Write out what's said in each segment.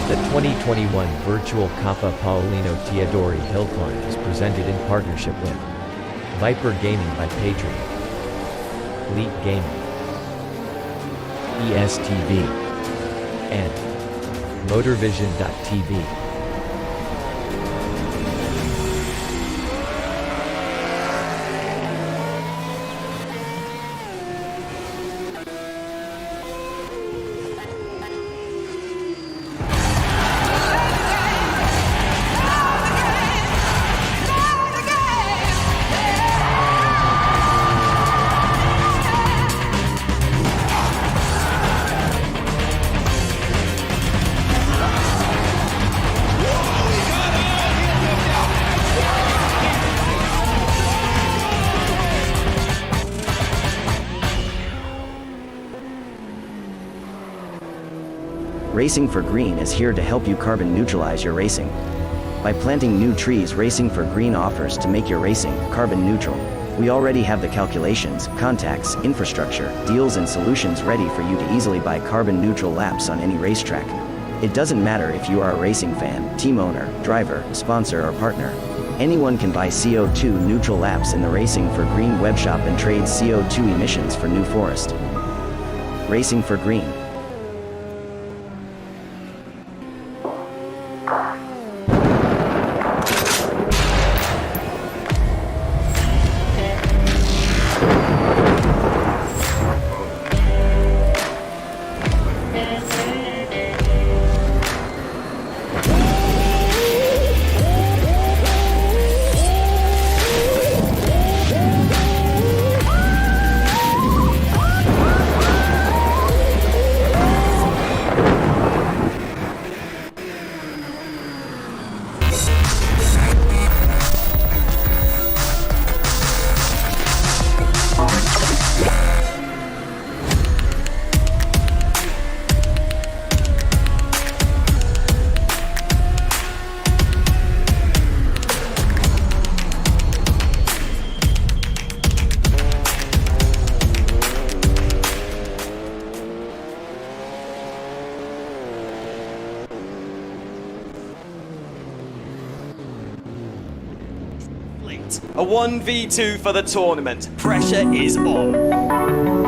The 2021 virtual Coppa Paolino Teodori hill climb is presented in partnership with Viper Gaming by Patriot, Elite Gaming, ESTV, and MotorVision.tv. Racing for Green is here to help you carbon neutralize your racing. By planting new trees, Racing for Green offers to make your racing carbon neutral. We already have the calculations, contacts, infrastructure, deals and solutions ready for you to easily buy carbon neutral laps on any racetrack. It doesn't matter if you are a racing fan, team owner, driver, sponsor or partner. Anyone can buy CO2 neutral laps in the Racing for Green webshop and trade CO2 emissions for New Forest. Racing for Green. A 1v2 for the tournament. Pressure is on.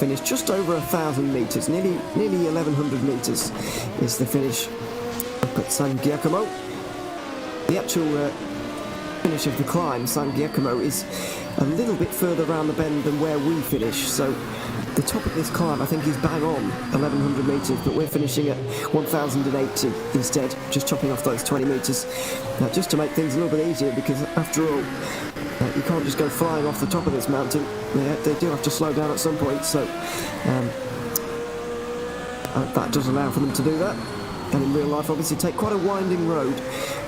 finish just over 1,000 metres, nearly 1,100 metres is the finish up at San Giacomo. The actual finish of the climb, San Giacomo, is a little bit further around the bend than where we finish, so the top of this climb I think is bang on 1,100 metres, but we're finishing at 1,080 instead, just chopping off those 20 metres, just to make things a little bit easier, because after all, you can't just go flying off the top of this mountain. They do have to slow down at some point, so that does allow for them to do that. And in real life, obviously, take quite a winding road.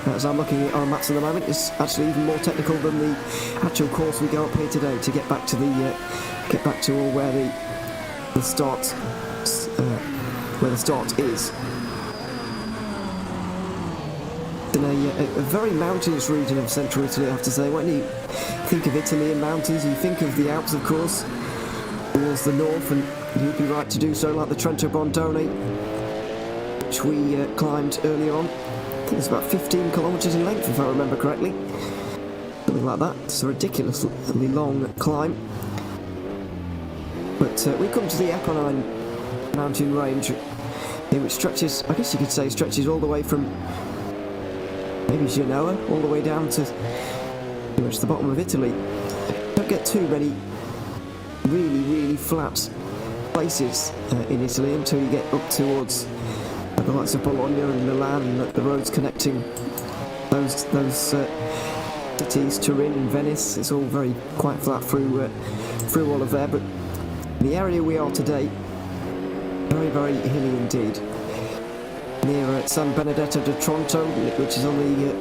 As I'm looking at our maps at the moment, it's actually even more technical than the actual course we go up here today to get back to where the start is. In a very mountainous region of central Italy, I have to say. When you think of Italy and mountains, you think of the Alps, of course, towards the north, and you'd be right to do so, like the Trento Bondone, which we climbed earlier on. I think it's about 15 kilometres in length, if I remember correctly. Something like that. It's a ridiculously long climb. But we come to the Apennine mountain range, which stretches, I guess you could say, all the way from maybe Genoa, all the way down to pretty much the bottom of Italy. Don't get too many really flat places in Italy until you get up towards the likes of Bologna and Milan, and the roads connecting those cities, Turin and Venice. It's all quite flat through all of there, but the area we are today, very hilly indeed. Near San Benedetto di Tronto, which is on the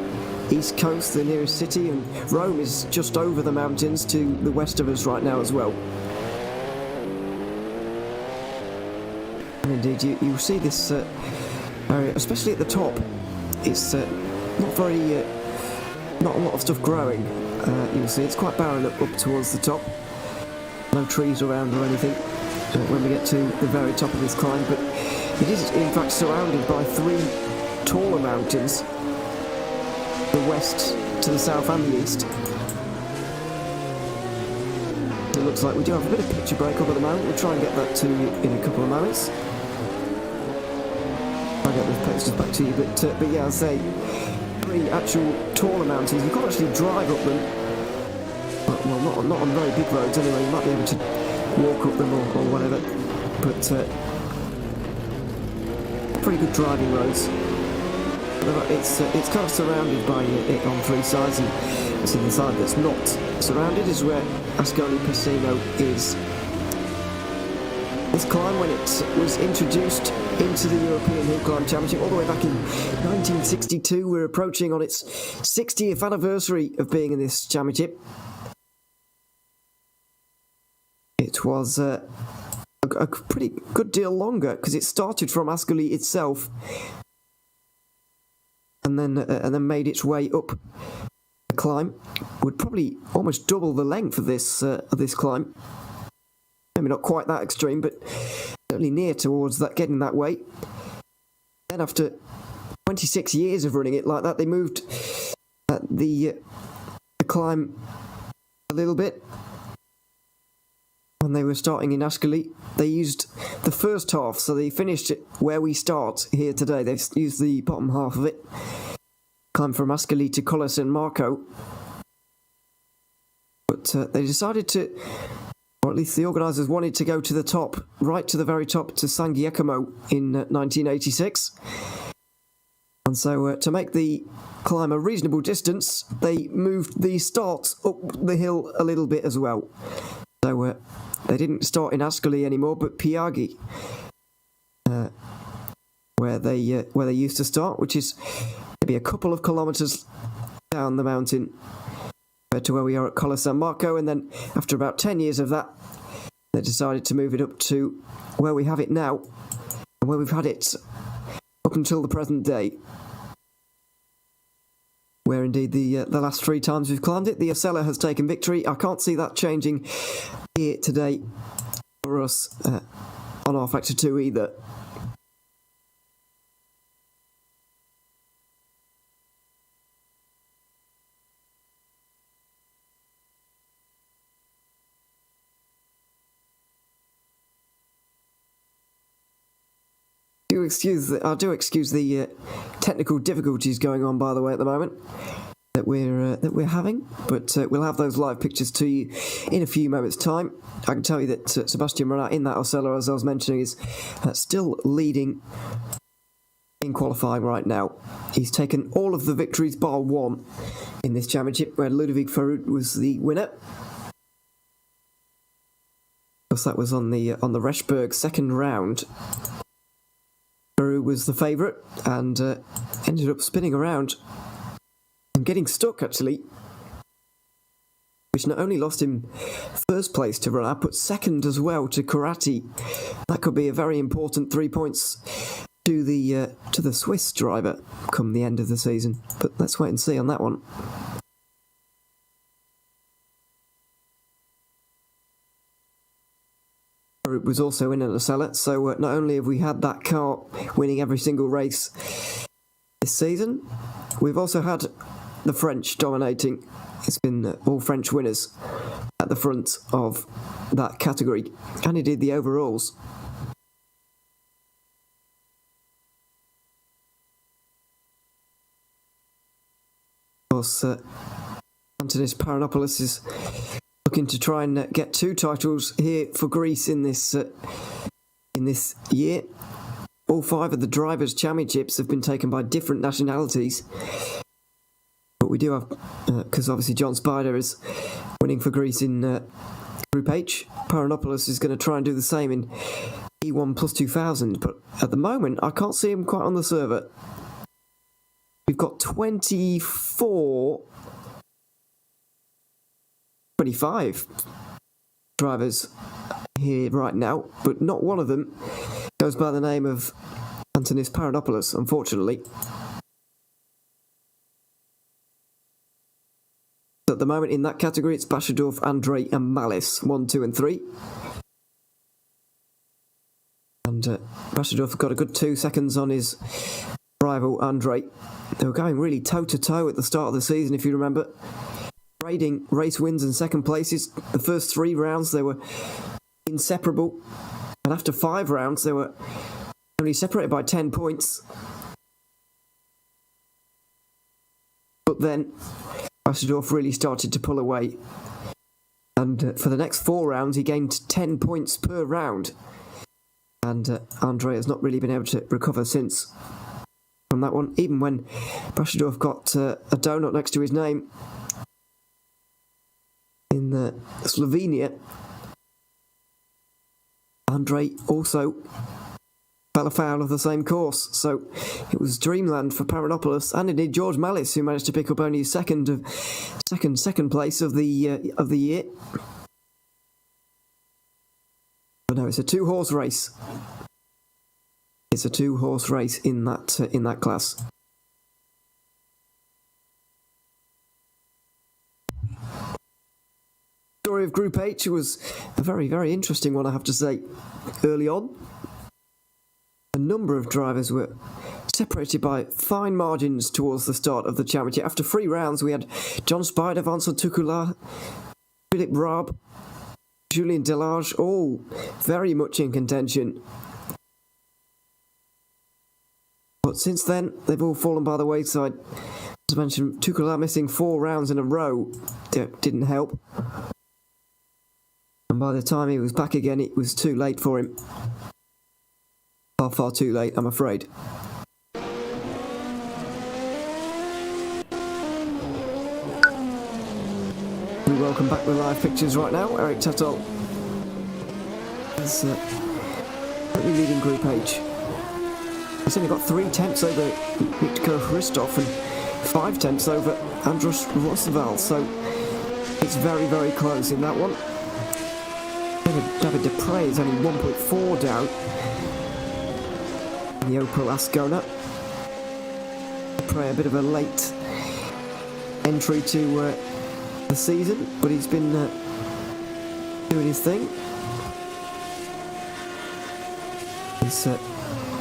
east coast, the nearest city, and Rome is just over the mountains to the west of us right now as well. And indeed, you see this area, especially at the top. It's not a lot of stuff growing. You'll see it's quite barren up towards the top. No trees around or anything when we get to the very top of this climb, but it is in fact surrounded by 3 taller mountains, the west to the south and the east. It looks like we do have a bit of picture break up at the moment. We'll try and get that to you in a couple of moments. I'll get those pictures back to you, but yeah, I'll say 3 actual taller mountains. You can't actually drive up them. Well, not on very big roads anyway. You might be able to walk up them or whatever, but pretty good driving roads. It's kind of surrounded by it on 3 sides, and see the side that's not surrounded is where Ascoli Piceno is. This climb, when it was introduced into the European Hill Climb Championship all the way back in 1962, we're approaching on its 60th anniversary of being in this championship. It was a pretty good deal longer, because it started from Ascoli itself and then made its way up the climb. Would probably almost double the length of this climb. Maybe not quite that extreme, but certainly near towards that, getting that way. Then after 26 years of running it like that, they moved the climb a little bit. When they were starting in Ascoli, they used the first half, so they finished it where we start here today. They've used the bottom half of it, climb from Ascoli to Colle San Marco. But they decided to, or at least the organisers wanted to go to the top, right to the very top, to San Giacomo in 1986. And so to make the climb a reasonable distance, they moved the start up the hill a little bit as well. So they didn't start in Ascoli anymore, but Piaghi, where they used to start, which is maybe a couple of kilometres down the mountain to where we are at Colle San Marco. And then after about 10 years of that, they decided to move it up to where we have it now, and where we've had it up until the present day, where indeed the last 3 times we've climbed it, the Osella has taken victory. I can't see that changing here today for us on our Factor 2 either. I do excuse the technical difficulties going on, by the way, at the moment that we're having, but we'll have those live pictures to you in a few moments' time. I can tell you that Sebastian Renat in that Osella, as I was mentioning, is still leading in qualifying right now. He's taken all of the victories bar one in this championship, where Ludovic Farut was the winner. Of course, that was on the Reshberg second round. Farut was the favourite and ended up spinning around and getting stuck, actually, which not only lost him first place to Renat, but second as well to Karate. That could be a very important 3 points to the Swiss driver come the end of the season. But let's wait and see on that one. It was also in an Osella, so not only have we had that car winning every single race this season, we've also had the French dominating. It's been all French winners at the front of that category, and indeed the overalls. Of course, Antonis Paranopoulos is looking to try and get 2 titles here for Greece in this year. All 5 of the Drivers' Championships have been taken by different nationalities. But we do have, because obviously John Spider is winning for Greece in Group H. Paranopoulos is going to try and do the same in E1 plus 2000. But at the moment, I can't see him quite on the server. We've got 25 drivers here right now, but not one of them goes by the name of Antonis Paranopoulos, unfortunately. At the moment in that category, it's Bashadorf, Andre and Malice, 1, 2 and 3. And Bashadorf got a good 2 seconds on his rival Andre. They were going really toe-to-toe at the start of the season, if you remember. Trading race wins and second places. The first 3 rounds, they were inseparable. And after 5 rounds, they were only separated by 10 points. But then Bashadorf really started to pull away. And for the next 4 rounds, he gained 10 points per round. And Andre has not really been able to recover since from that one. Even when Bashadorf got a donut next to his name in Slovenia, Andre also fell afoul of the same course. So it was dreamland for Paranopoulos and indeed George Malice, who managed to pick up only his second place of the year. But no, it's a 2-horse race. It's a 2-horse race in that class. Story of Group H was a very, very interesting one, I have to say. Early on, a number of drivers were separated by fine margins towards the start of the championship. After 3 rounds, we had John Spider, Vincent Toucoulard, Philippe Raab, Julien Delage, all very much in contention. But since then, they've all fallen by the wayside. As I mentioned, Toucoulard missing 4 rounds in a row didn't help. And by the time he was back again, it was too late for him. Far, far too late, I'm afraid. We welcome back the live pictures right now. Eric Tuttle is currently leading Group H. He's only got 3 tenths over Mitko Hristov and 5 tenths over Andros Roosevelt, so it's very, very close in that one. David Dupre is only 1.4 down in the Opel Ascona. Dupre, a bit of a late entry to the season, but he's been doing his thing. He's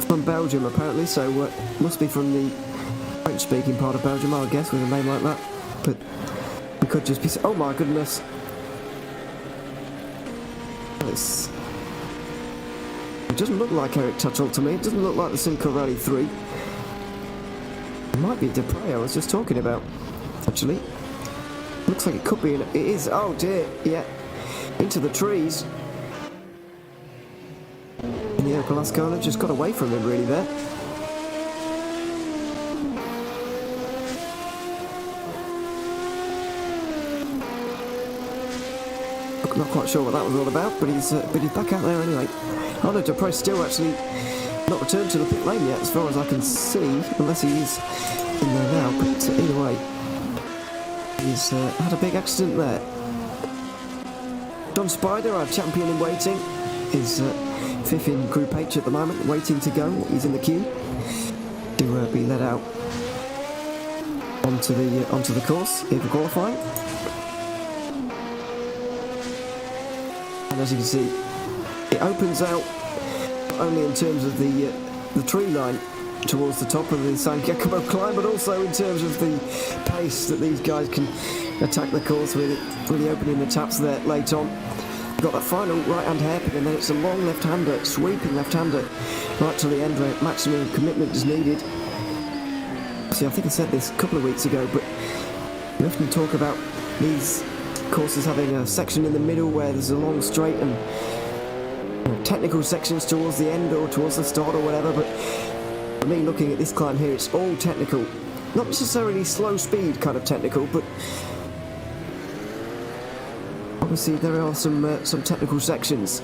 from Belgium apparently, so must be from the French-speaking part of Belgium, I would guess, with a name like that. But we could just be... Oh my goodness! It doesn't look like Eric Tuttle to me. It doesn't look like the Simcoe Rally 3. It might be Dupre I was just talking about, actually. Looks like it could be. It is. Oh dear. Yeah. Into the trees. And yeah, Glasgow just got away from him really there. Not quite sure what that was all about, but he's back out there anyway. Oh no, Dupre's still actually not returned to the pit lane yet, as far as I can see, unless he is in there now. But either way, he's had a big accident there. John Spider, our champion in waiting, is fifth in Group H at the moment, waiting to go. He's in the queue to be led out onto the course here for qualifying. And as you can see, it opens out not only in terms of the tree line towards the top of the San Giacomo climb, but also in terms of the pace that these guys can attack the course with, really opening the taps there late on. You've got that final right-hand hairpin, and then it's a long left-hander, sweeping left-hander, right to the end where maximum commitment is needed. See, I think I said this a couple of weeks ago, but we often talk about these courses having a section in the middle where there's a long straight and technical sections towards the end or towards the start or whatever, but for me, looking at this climb here, it's all technical. Not necessarily slow speed kind of technical, but obviously there are some technical sections.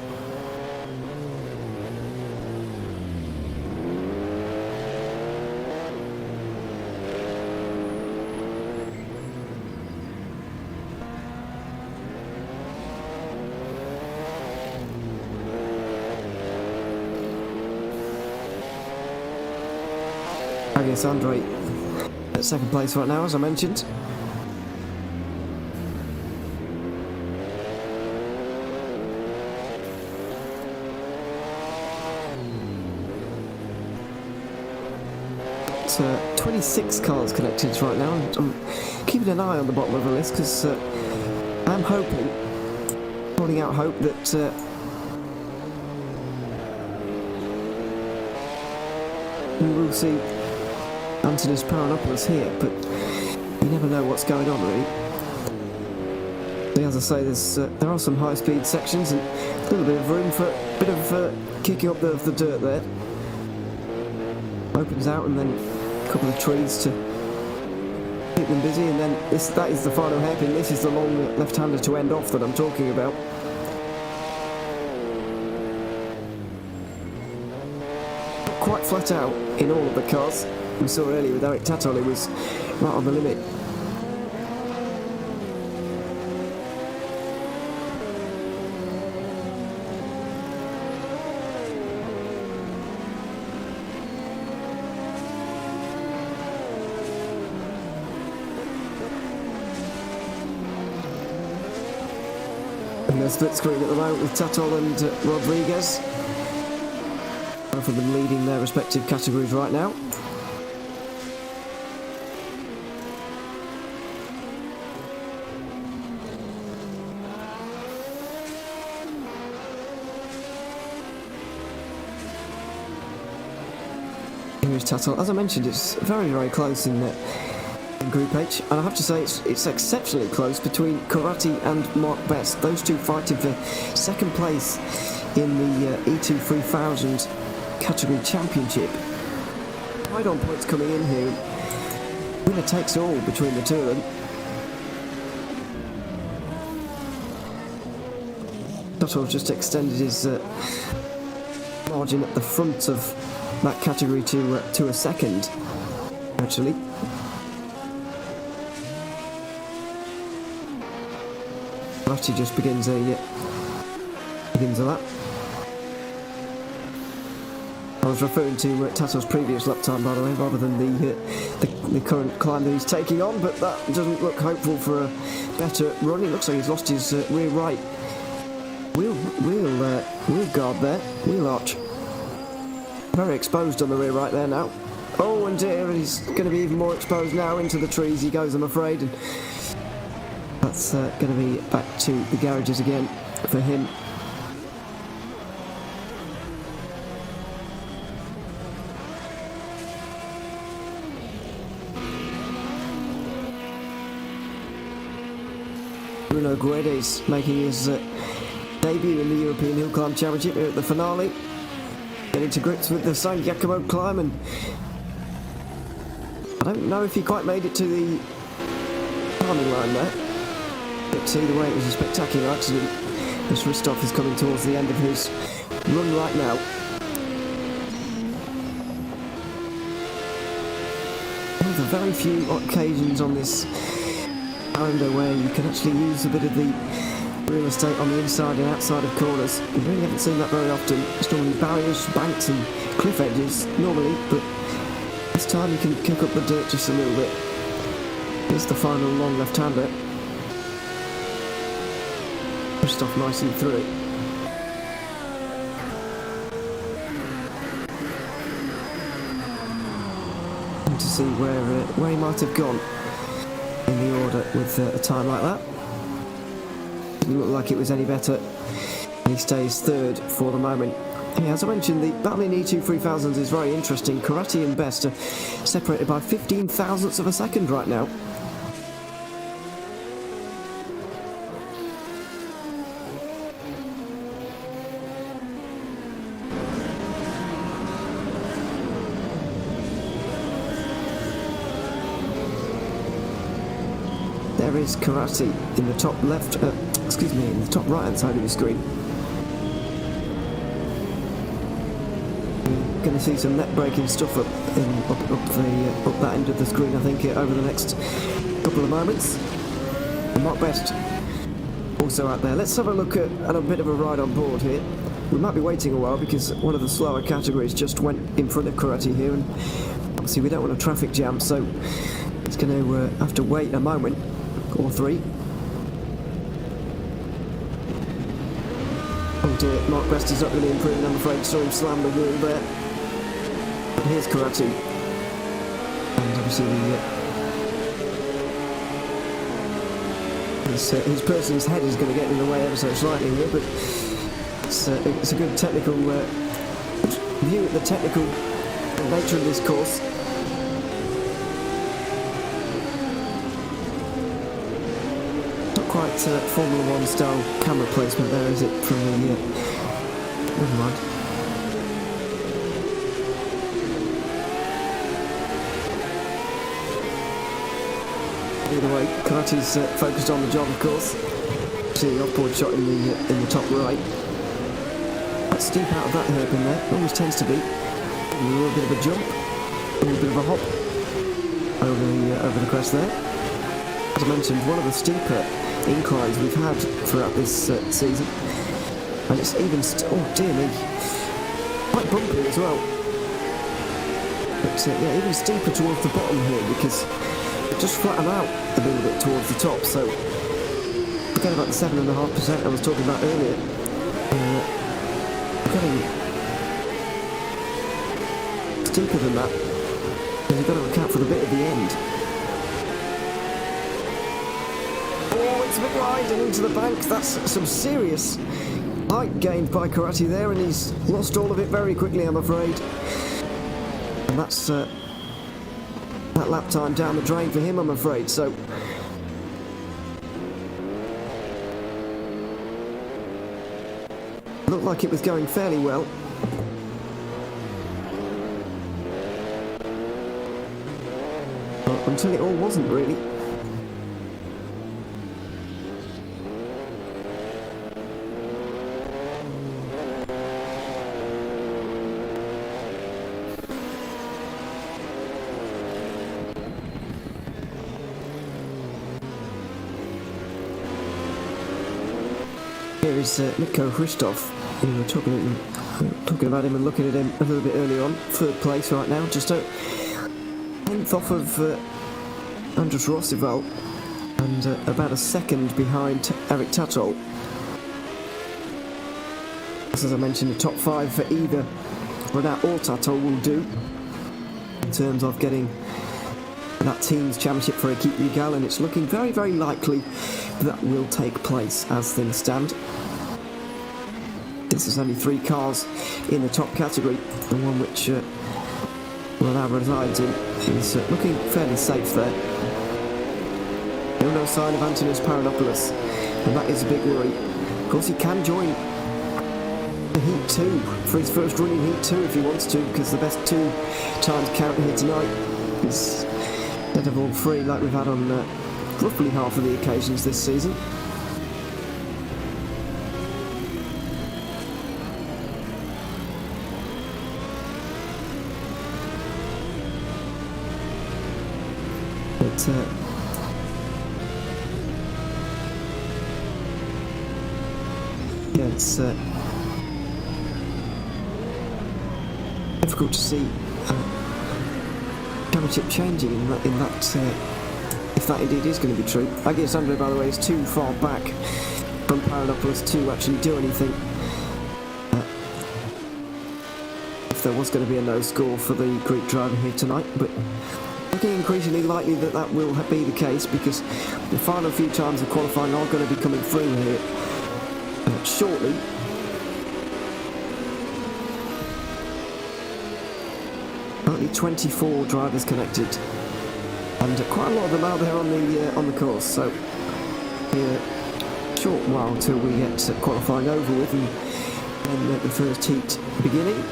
Yes, Andre at second place right now, as I mentioned. It's 26 cars connected right now. I'm keeping an eye on the bottom of the list because I'm holding out hope that we will see Antonis Paranopoulos here, but you never know what's going on really. As I say, there are some high-speed sections and a little bit of room for a bit of kicking up the dirt there. Opens out and then a couple of trees to keep them busy, and then that is the final hairpin. This is the long left-hander to end off that I'm talking about. Not quite flat out in all of the cars. We saw earlier with Eric Tuttle, he was right on the limit. And the split screen at the moment with Tuttle and Rodriguez. Both of them leading their respective categories right now. Here's Tuttle. As I mentioned, it's very, very close in Group H, and I have to say it's exceptionally close between Corrati and Mark Best. Those two fighting for second place in the E2 3000 category championship. Right on points coming in here. Winner takes all between the two of them. Tuttle's just extended his margin at the front of that category to a second, actually. Corrati just begins a lap. I was referring to Tuttle's previous lap time, by the way, rather than the current climb that he's taking on, but that doesn't look hopeful for a better run. It looks like he's lost his rear right wheel guard there, wheel arch. Very exposed on the rear right there now. Oh, and dear, he's going to be even more exposed now. Into the trees he goes, I'm afraid. And that's going to be back to the garages again for him. Bruno Guedes making his debut in the European Hill Climb Championship here at the finale. Getting to grips with the San Giacomo climb, and I don't know if he quite made it to the timing line there. But either way, it was a spectacular accident. As Ristov is coming towards the end of his run right now. One of the very few occasions on this calendar where you can actually use a bit of the real estate on the inside and outside of corners. We really haven't seen that very often. It's normally barriers, banks and cliff edges normally, but this time you can kick up the dirt just a little bit. Here's the final long left-hander. Pushed off nicely through it. And to see where he might have gone in the order with a time like that. Didn't look like it was any better, and he stays third for the moment. Yeah, as I mentioned, the battle in E2 3000s is very interesting. Karate and Best are separated by 15 thousandths of a second right now. There is Karate in the top left, in the top right hand side of the screen. We're going to see some net breaking stuff up that end of the screen, I think, over the next couple of moments. And Mark Best also out there. Let's have a look at a bit of a ride on board here. We might be waiting a while because one of the slower categories just went in front of Karate here, and obviously we don't want a traffic jam, so it's going to have to wait a moment or three. Oh dear, Mark Best is not really improving, I'm afraid. Saw him slam the wall there. But here's Karate. And obviously his person's head is going to get in the way ever so slightly here, but it's a good technical view at the technical nature of this course. Quite Formula 1 style camera placement there, is it, from the never mind. Either way, Karate's focused on the job, of course. See the off-board shot in the top right. Quite steep out of that hairpin there, always tends to be. A little bit of a jump, a little bit of a hop over the crest there. As I mentioned, one of the steeper inclines we've had throughout this season, and it's even oh dear me, quite bumpy as well, but yeah, even steeper towards the bottom here because it just flatten out a little bit towards the top, so forget about the 7.5% I was talking about earlier. Getting steeper than that, and you've got to account for the bit at the end. It's a bit wide and into the bank. That's some serious height gained by Karate there, and he's lost all of it very quickly, I'm afraid. And that's that lap time down the drain for him, I'm afraid. So looked like it was going fairly well. But until it all wasn't really. Here is Mikko Hristov. We were talking about him and looking at him a little bit earlier on. Third place right now, just a tenth off of Andrus Rossival, and about a second behind Eric Tatol. As I mentioned, the top five for either Renat or Tatol will do in terms of getting that team's championship for Equipe Regal, and it's looking very, very likely that will take place as things stand. Since there's only 3 cars in the top category, the one which Renat resides in is looking fairly safe there. No sign of Antonis Paranopoulos and that is a big worry. Of course, he can join the Heat 2 for his first run in Heat 2 if he wants to, because the best 2 times count here tonight is instead of all 3 like we've had on roughly half of the occasions this season. But yeah, it's difficult to see championship changing in that if that indeed is going to be true. I guess Andre, by the way, is too far back from Parodopoulos to actually do anything. If there was going to be a no score for the Greek driver here tonight, but looking increasingly likely that that will be the case, because the final few times of qualifying are going to be coming through here shortly. Currently 24 drivers connected, and quite a lot of them out there on the course. So a short while till we get qualifying over with, and then the first heat beginning.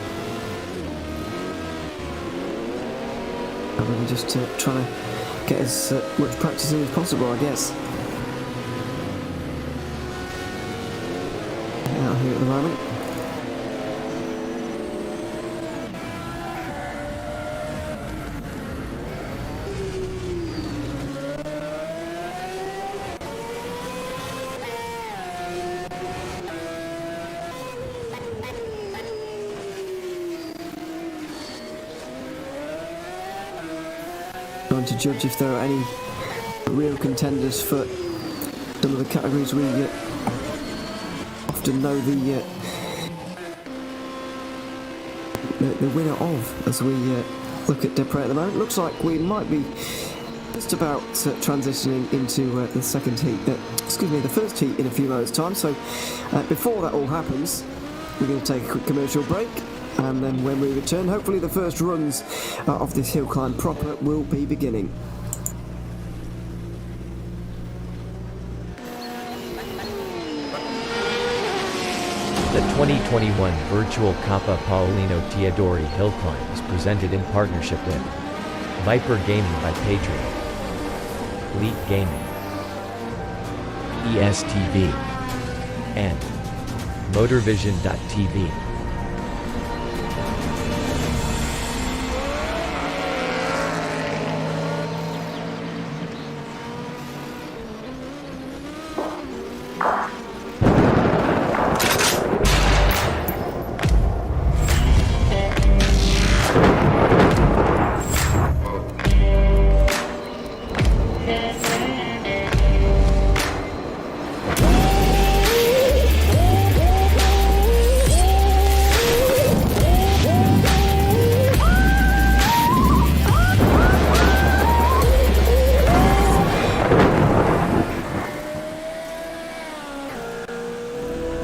And we're just trying to get as much practice in as possible, I guess. Out here at the moment. Trying to judge if there are any real contenders for some of the categories we often know the winner of as we look at Depre at the moment. Looks like we might be just about transitioning into the second heat, the first heat in a few moments' time. So before that all happens, we're going to take a quick commercial break. And then when we return, hopefully the first runs of this hill climb proper will be beginning. The 2021 virtual Coppa Paolino Teodori hill climb is presented in partnership with Viper Gaming by Patriot, Elite Gaming, ESTV, and MotorVision.tv.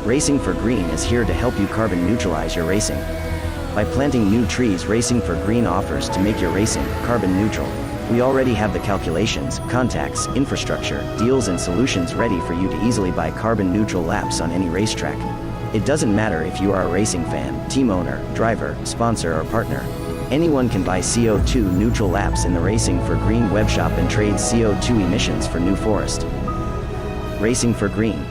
Racing for Green is here to help you carbon neutralize your racing. By planting new trees, Racing for Green offers to make your racing carbon neutral. We already have the calculations, contacts, infrastructure, deals and solutions ready for you to easily buy carbon neutral laps on any racetrack. It doesn't matter if you are a racing fan, team owner, driver, sponsor or partner. Anyone can buy CO2 neutral laps in the Racing for Green webshop and trade CO2 emissions for New Forest. Racing for Green.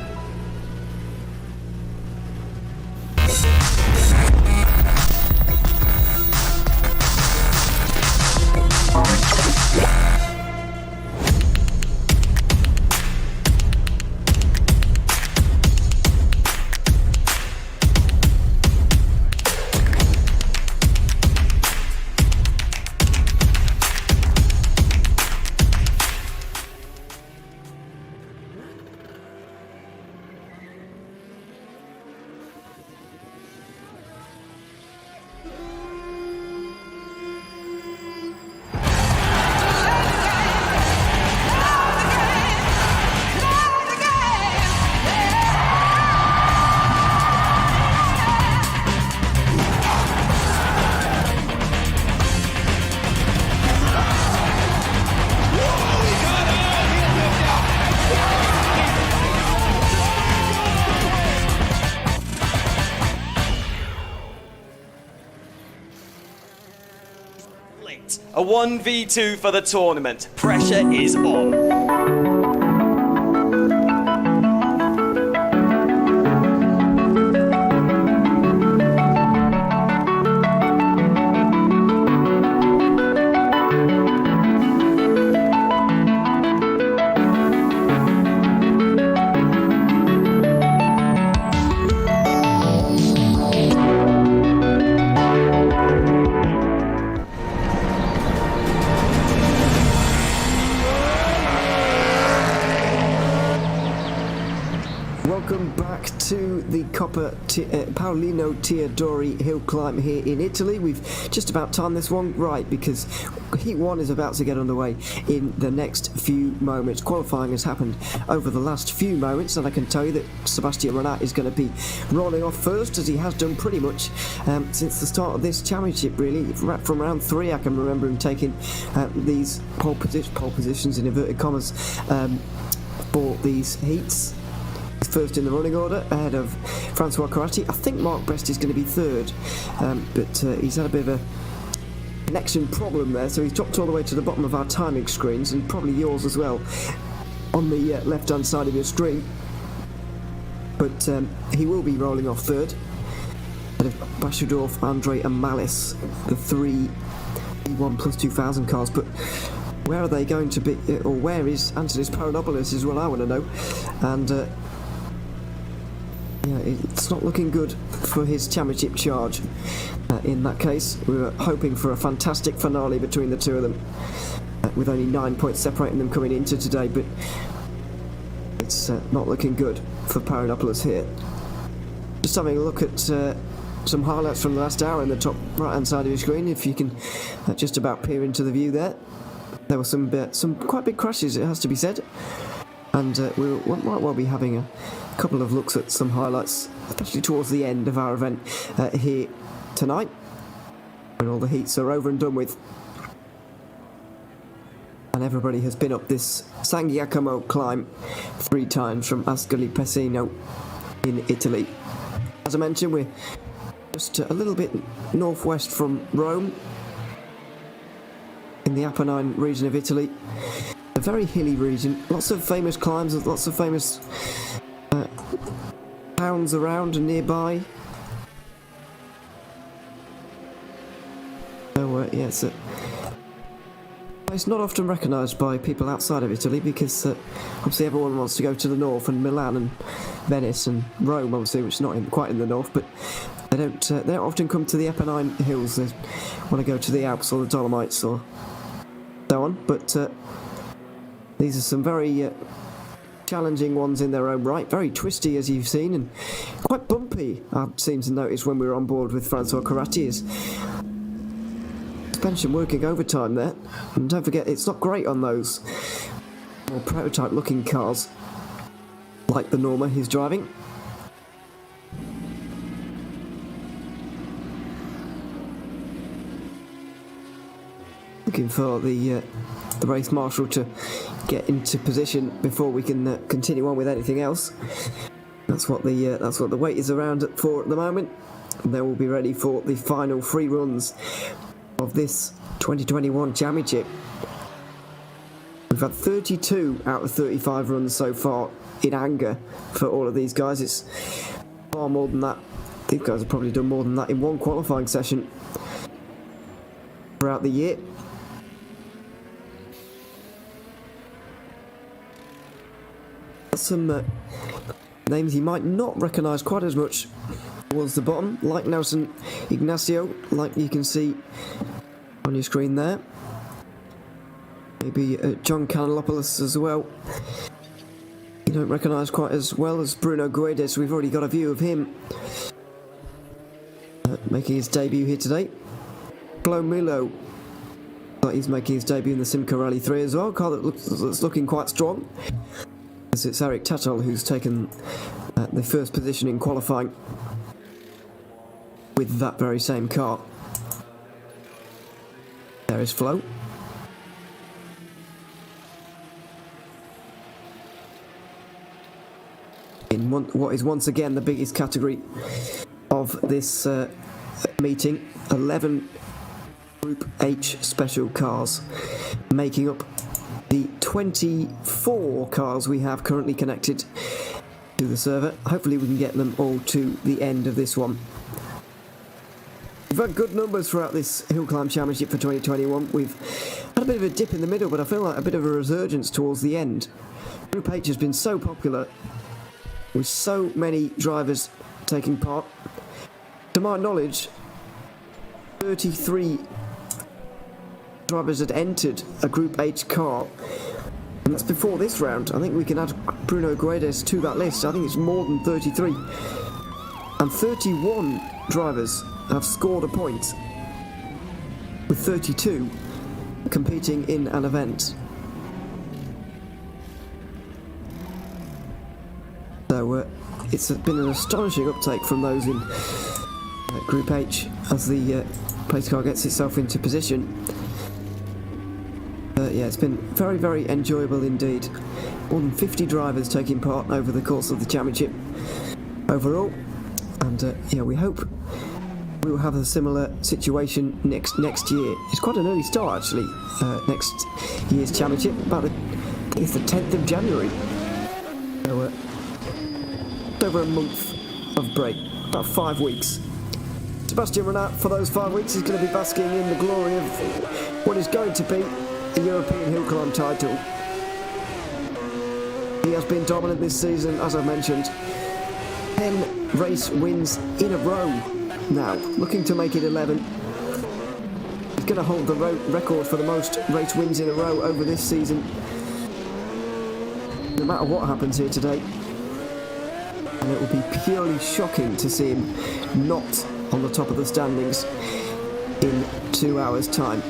A 1v2 for the tournament. Pressure is on. Welcome back to the Coppa Paolino Teodori hill climb here in Italy. We've just about timed this one right because Heat 1 is about to get underway in the next few moments. Qualifying has happened over the last few moments, and I can tell you that Sebastian Renat is going to be rolling off first, as he has done pretty much since the start of this championship, really. From round 3 I can remember him taking these pole positions in inverted commas for these heats. First in the running order, ahead of Francois Corratti. I think Mark Best is going to be third, but he's had a bit of a connection problem there, so he's dropped all the way to the bottom of our timing screens, and probably yours as well, on the left-hand side of your screen. But he will be rolling off third, ahead of Bashadorf, Andre and Malice, the three E1 plus 2000 cars. But where are they going to be, or where is Antonis Paranopoulos is what I want to know. And yeah, it's not looking good for his championship charge. In that case, we were hoping for a fantastic finale between the two of them, with only 9 points separating them coming into today, but it's not looking good for Paranopoulos here. Just having a look at some highlights from the last hour in the top right hand side of your screen, if you can just about peer into the view there. There were some quite big crashes, it has to be said, and we might well be having a couple of looks at some highlights, especially towards the end of our event here tonight, when all the heats are over and done with, and everybody has been up this San Giacomo climb 3 times from Ascoli Piceno in Italy. As I mentioned, we're just a little bit northwest from Rome, in the Apennine region of Italy. A very hilly region, lots of famous climbs, lots of famous towns around and nearby. So yeah, it's not often recognised by people outside of Italy, because obviously everyone wants to go to the north, and Milan and Venice and Rome, obviously, which is not quite in the north, but they don't often come to the Apennine hills. They want to go to the Alps or the Dolomites or so on. But these are some very challenging ones in their own right, very twisty as you've seen, and quite bumpy, I seem to notice when we were on board with Francois Corratti. His suspension working overtime there, and don't forget it's not great on those more prototype looking cars like the Norma he's driving. Looking for the race marshal to get into position before we can continue on with anything else. That's what the wait is around for at the moment. And they will be ready for the final 3 runs of this 2021 championship. We've had 32 out of 35 runs so far in anger for all of these guys. It's far more than that. These guys have probably done more than that in one qualifying session throughout the year. Some names you might not recognise quite as much towards the bottom, like Nelson Ignacio, like you can see on your screen there. Maybe John Canelopoulos as well. You don't recognise quite as well as Bruno Guedes. We've already got a view of him making his debut here today. Flo Milo, like he's making his debut in the Simca Rally 3 as well, a car that's looking quite strong. As it's Eric Tattel who's taken the first position in qualifying with that very same car. There is Flo. In what is once again the biggest category of this meeting, 11 Group H special cars, making up the 24 cars we have currently connected to the server. Hopefully we can get them all to the end of this one. We've had good numbers throughout this Hill Climb Championship for 2021. We've had a bit of a dip in the middle, but I feel like a bit of a resurgence towards the end. Group H has been so popular, with so many drivers taking part. To my knowledge, 33 drivers had entered a Group H car, and that's before this round. I think we can add Bruno Guedes to that list. I think it's more than 33. And 31 drivers have scored a point, with 32 competing in an event. So it's been an astonishing uptake from those in Group H as the pace car gets itself into position. Yeah, it's been very, very enjoyable indeed. More than 50 drivers taking part over the course of the championship overall. And yeah, we hope we will have a similar situation next year. It's quite an early start actually, next year's championship. I think it's the 10th of January. So over a month of break, about 5 weeks. Sebastian Renat, for those 5 weeks, is going to be basking in the glory of what is going to be a European Hill Climb title. He has been dominant this season, as I mentioned. 10 race wins in a row now, looking to make it 11. He's going to hold the record for the most race wins in a row over this season, no matter what happens here today. And it will be purely shocking to see him not on the top of the standings in 2 hours' time.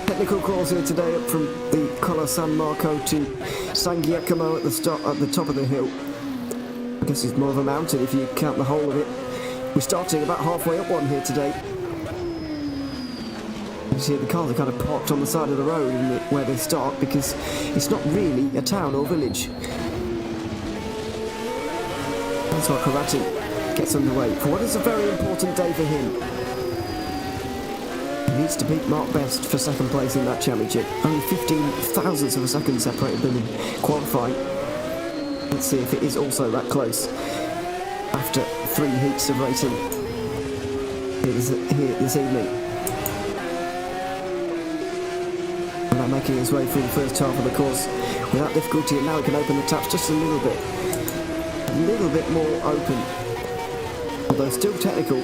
Technical calls here today up from the Colla San Marco to San Giacomo at the top of the hill. I guess it's more of a mountain if you count the whole of it. We're starting about halfway up one here today. You see the cars are kind of parked on the side of the road where they start, because it's not really a town or village. That's why Karate gets underway for what is a very important day for him. He needs to beat Mark Best for second place in that championship. Only 15 thousandths of a second separated them in qualifying. Let's see if it is also that close after 3 heats of racing here this evening. And now making his way through the first half of the course without difficulty, and now he can open the taps just a little bit more open, although still technical.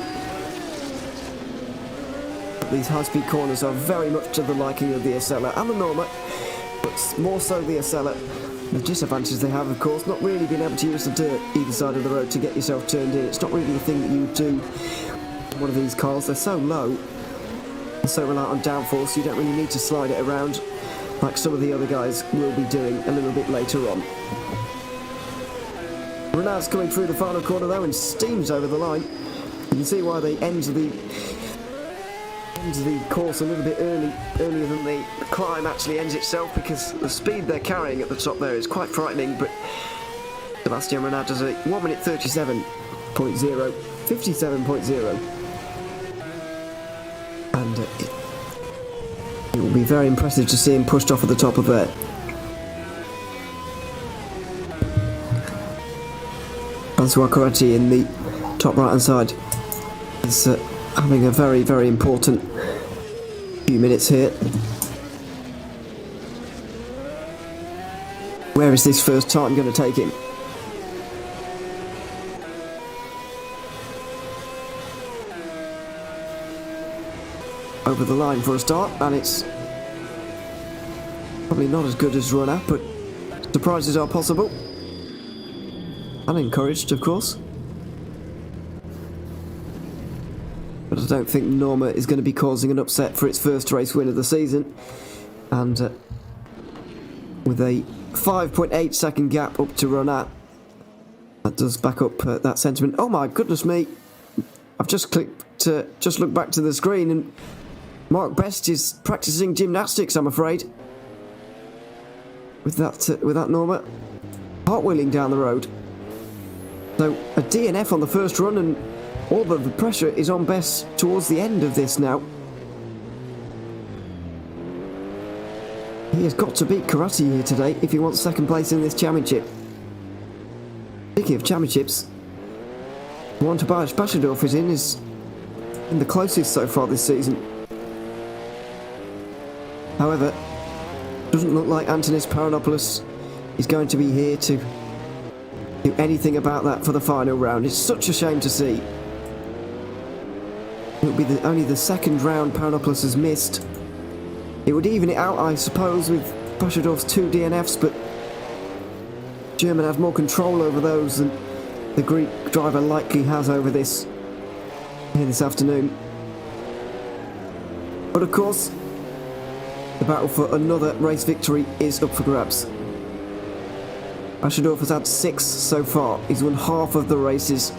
These high-speed corners are very much to the liking of the Acela and the Norma, but more so the Acela. The disadvantage they have, of course, not really being able to use the dirt either side of the road to get yourself turned in. It's not really the thing that you would do in one of these cars. They're so low, they're so reliant on downforce, you don't really need to slide it around like some of the other guys will be doing a little bit later on. Renat's coming through the final corner though and steams over the line. You can see why they end the course a little bit earlier than the climb actually ends itself, because the speed they're carrying at the top there is quite frightening. But Sebastian Renat does a 1 minute 37.0, 57.0, and it will be very impressive to see him pushed off at the top of there. Francois Coretti in the top right hand side is having a very, very important few minutes here. Where is this first time going to take him? Over the line for a start, and it's probably not as good as Runner, but surprises are possible. And encouraged, of course. But I don't think Norma is going to be causing an upset for its first race win of the season. And with a 5.8 second gap up to Ronat, that does back up that sentiment. Oh my goodness me! I've just clicked to just look back to the screen, and Mark Best is practicing gymnastics, I'm afraid. With that Norma cartwheeling down the road. So a DNF on the first run, and all but the pressure is on Bess towards the end of this now. He has got to beat Karate here today if he wants second place in this championship. Speaking of championships, the one Tobias Bashadorf is in the closest so far this season. However, doesn't look like Antonis Paranopoulos is going to be here to do anything about that for the final round. It's such a shame to see. It will be only the second round Paranopoulos has missed. It would even it out, I suppose, with Bashadorf's 2 DNFs, but German has more control over those than the Greek driver likely has over this here this afternoon. But of course, the battle for another race victory is up for grabs. Bashadorf has had 6 so far. He's won half of the races,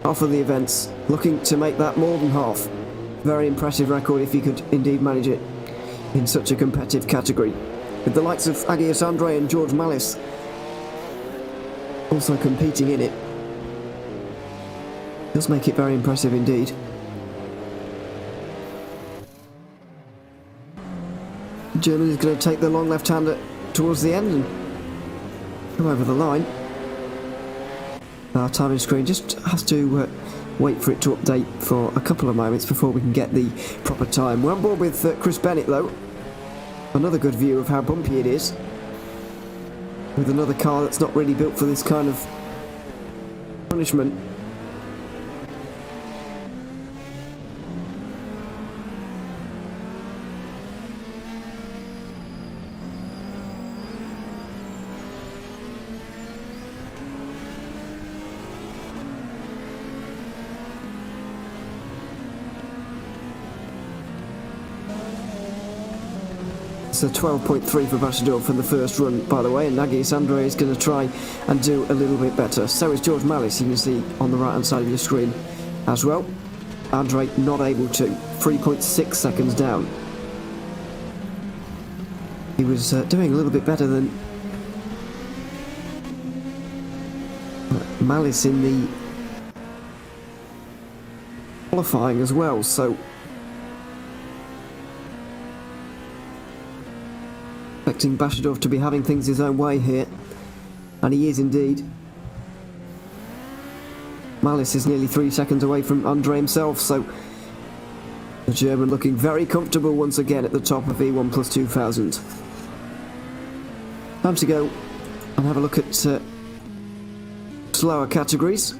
half of the events, looking to make that more than half. Very impressive record if he could indeed manage it in such a competitive category. With the likes of Agios Andre and George Mallis also competing in it, does make it very impressive indeed. German is going to take the long left-hander towards the end and come over the line. Our timing screen just has to wait for it to update for a couple of moments before we can get the proper time. We're on board with Chris Bennett though. Another good view of how bumpy it is, with another car that's not really built for this kind of punishment. It's a 12.3 for Bashadorf from the first run, by the way, and Agios Andre is going to try and do a little bit better. So is George Mallis, you can see on the right hand side of your screen as well. Andre not able to, 3.6 seconds down. He was doing a little bit better than Mallis in the qualifying as well, so expecting Bashadorf to be having things his own way here, and he is indeed. Mallis is nearly 3 seconds away from Andre himself, so the German looking very comfortable once again at the top of E1 Plus 2000. Time to go and have a look at slower categories,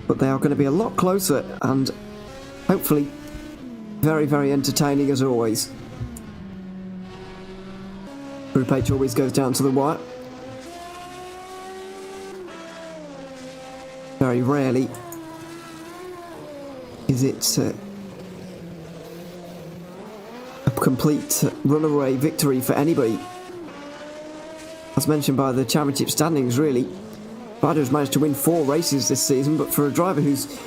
but they are going to be a lot closer and hopefully very, very entertaining as always. Group H always goes down to the wire. Very rarely is it a complete runaway victory for anybody. As mentioned by the championship standings, really, Ryder has managed to win 4 races this season, but for a driver who's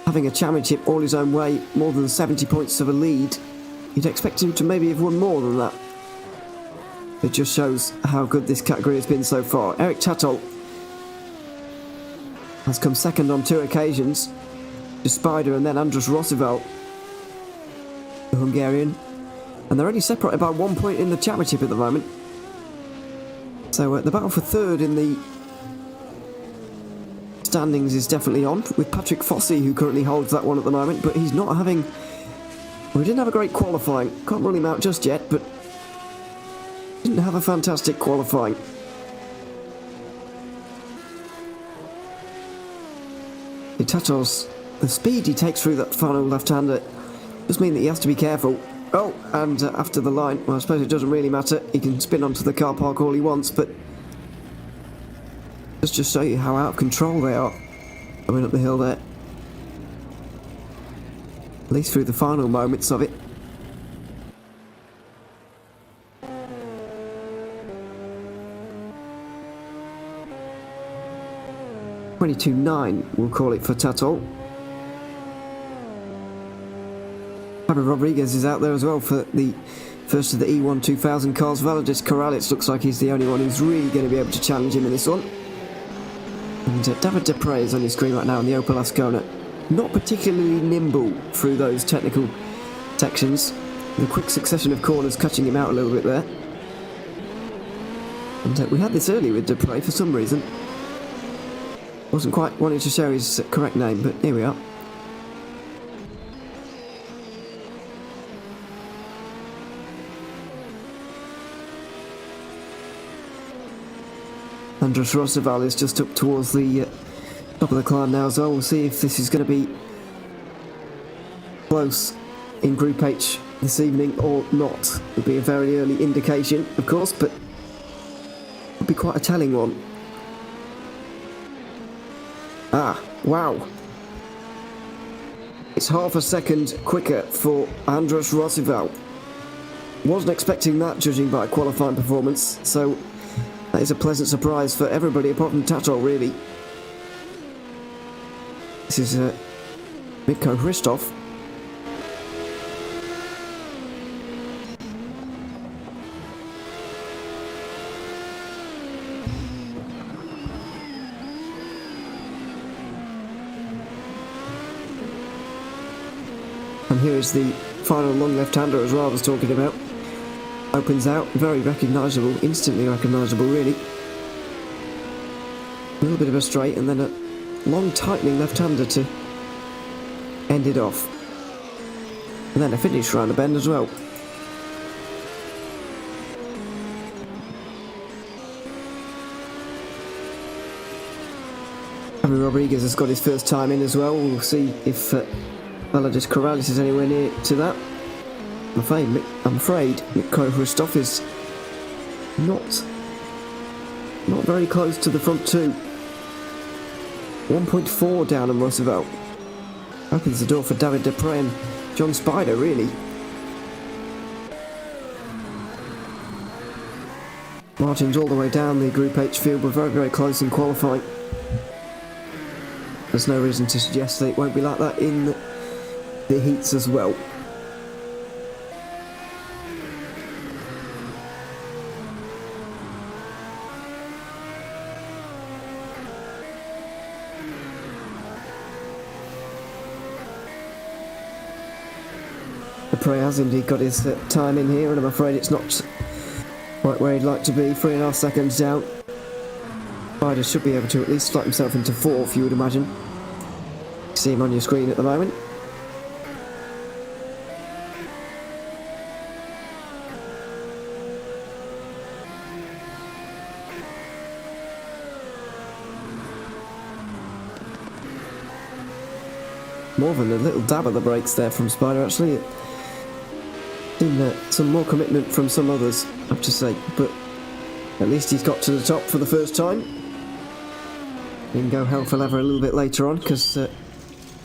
having a championship all his own way, more than 70 points of a lead, you'd expect him to maybe have won more than that. It just shows how good this category has been so far. Eric Tatol has come second on 2 occasions to Spider and then Andrus Rossival, the Hungarian, and they're only separated by 1 point in the championship at the moment. So the battle for third in the standings is definitely on, with Patrick Fossey, who currently holds that one at the moment, but he's not having... Well, he didn't have a great qualifying. Can't rule him out just yet, but didn't have a fantastic qualifying. Tatol's, the speed he takes through that final left-hander does mean that he has to be careful. Oh, and after the line, well, I suppose it doesn't really matter. He can spin onto the car park all he wants, but let's just show you how out of control they are coming up the hill there. At least through the final moments of it. .22.9, we'll call it for Tatol. Pablo Rodriguez is out there as well for the first of the E1 2000 cars. Valadis Koralits looks like he's the only one who's really going to be able to challenge him in this one. And And David Dupre is on your screen right now in the Opel Ascona. Not particularly nimble through those technical sections. The quick succession of corners cutting him out a little bit there. And we had this earlier with Dupre for some reason. Wasn't quite wanting to show his correct name, but here we are. Andres Roosevelt is just up towards the top of the climb now as well. We'll see if this is going to be close in Group H this evening or not. It'll be a very early indication, of course, but it'll be quite a telling one. Ah, wow. It's half a second quicker for Andres Roosevelt. Wasn't expecting that, judging by qualifying performance, so that is a pleasant surprise for everybody apart from Tato, really. This is Mitko Hristov. And here is the final long left-hander as well I was talking about. Opens out, very recognisable, instantly recognisable really. A little bit of a straight and then a long tightening left-hander to end it off. And then a finish round the bend as well. Javi Rodriguez has got his first time in as well. We'll see if Valadis Corrales is anywhere near to that. I'm afraid Mitko Hristov is not very close to the front two. 1.4 down on Roosevelt. Opens the door for David Dupre and John Spider, really. Margins all the way down the Group H field were very, very close in qualifying. There's no reason to suggest that it won't be like that in the heats as well. Dupre has indeed got his time in here, and I'm afraid it's not quite where he'd like to be. 3.5 seconds down. Spider should be able to at least slot himself into fourth, you would imagine. You see him on your screen at the moment. More than a little dab of the brakes there from Spider, actually. Seen some more commitment from some others, I have to say, but at least he's got to the top for the first time. He can go hell for leather a little bit later on, because you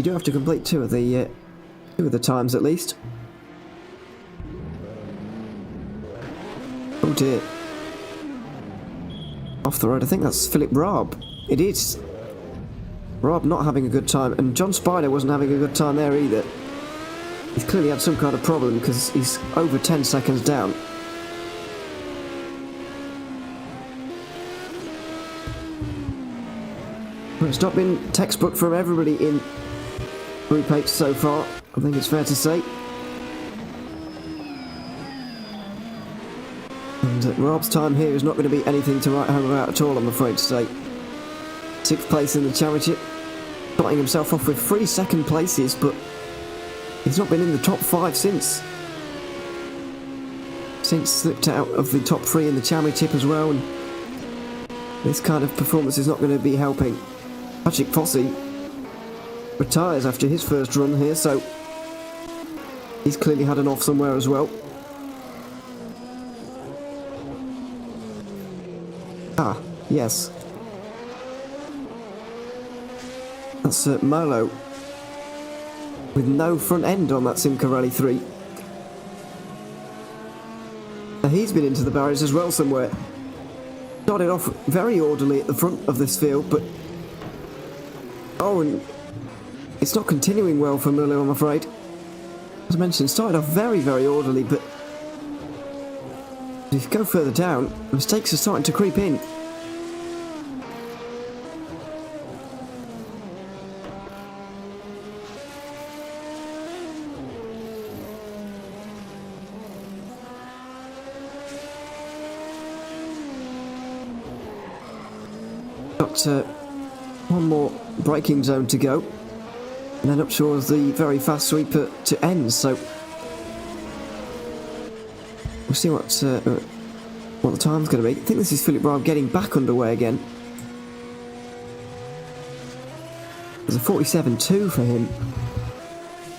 do have to complete two of the times at least. Oh dear. Off the road, I think that's Philip Raab. It is. Raab not having a good time, and John Spider wasn't having a good time there either. He's clearly had some kind of problem because he's over 10 seconds down. But it's not been textbook from everybody in Group H so far, I think it's fair to say. And Raab's time here is not going to be anything to write home about at all, I'm afraid to say. 6th place in the championship, starting himself off with 3 second places, but he's not been in the top 5 since slipped out of the top 3 in the championship as well, and this kind of performance is not going to be helping. Patrick Fossey retires after his first run here, so he's clearly had an off somewhere as well. Ah, yes. That's Molo with no front end on that Simca Rally 3. Now he's been into the barriers as well somewhere. Started off very orderly at the front of this field, but oh, and it's not continuing well for Molo, I'm afraid. As I mentioned, started off very, very orderly, but if you go further down, mistakes are starting to creep in. Got one more braking zone to go, and then up towards the very fast sweeper to end. So we'll see what the time's going to be. I think this is Philip Raab getting back underway again. There's a 47.2 for him.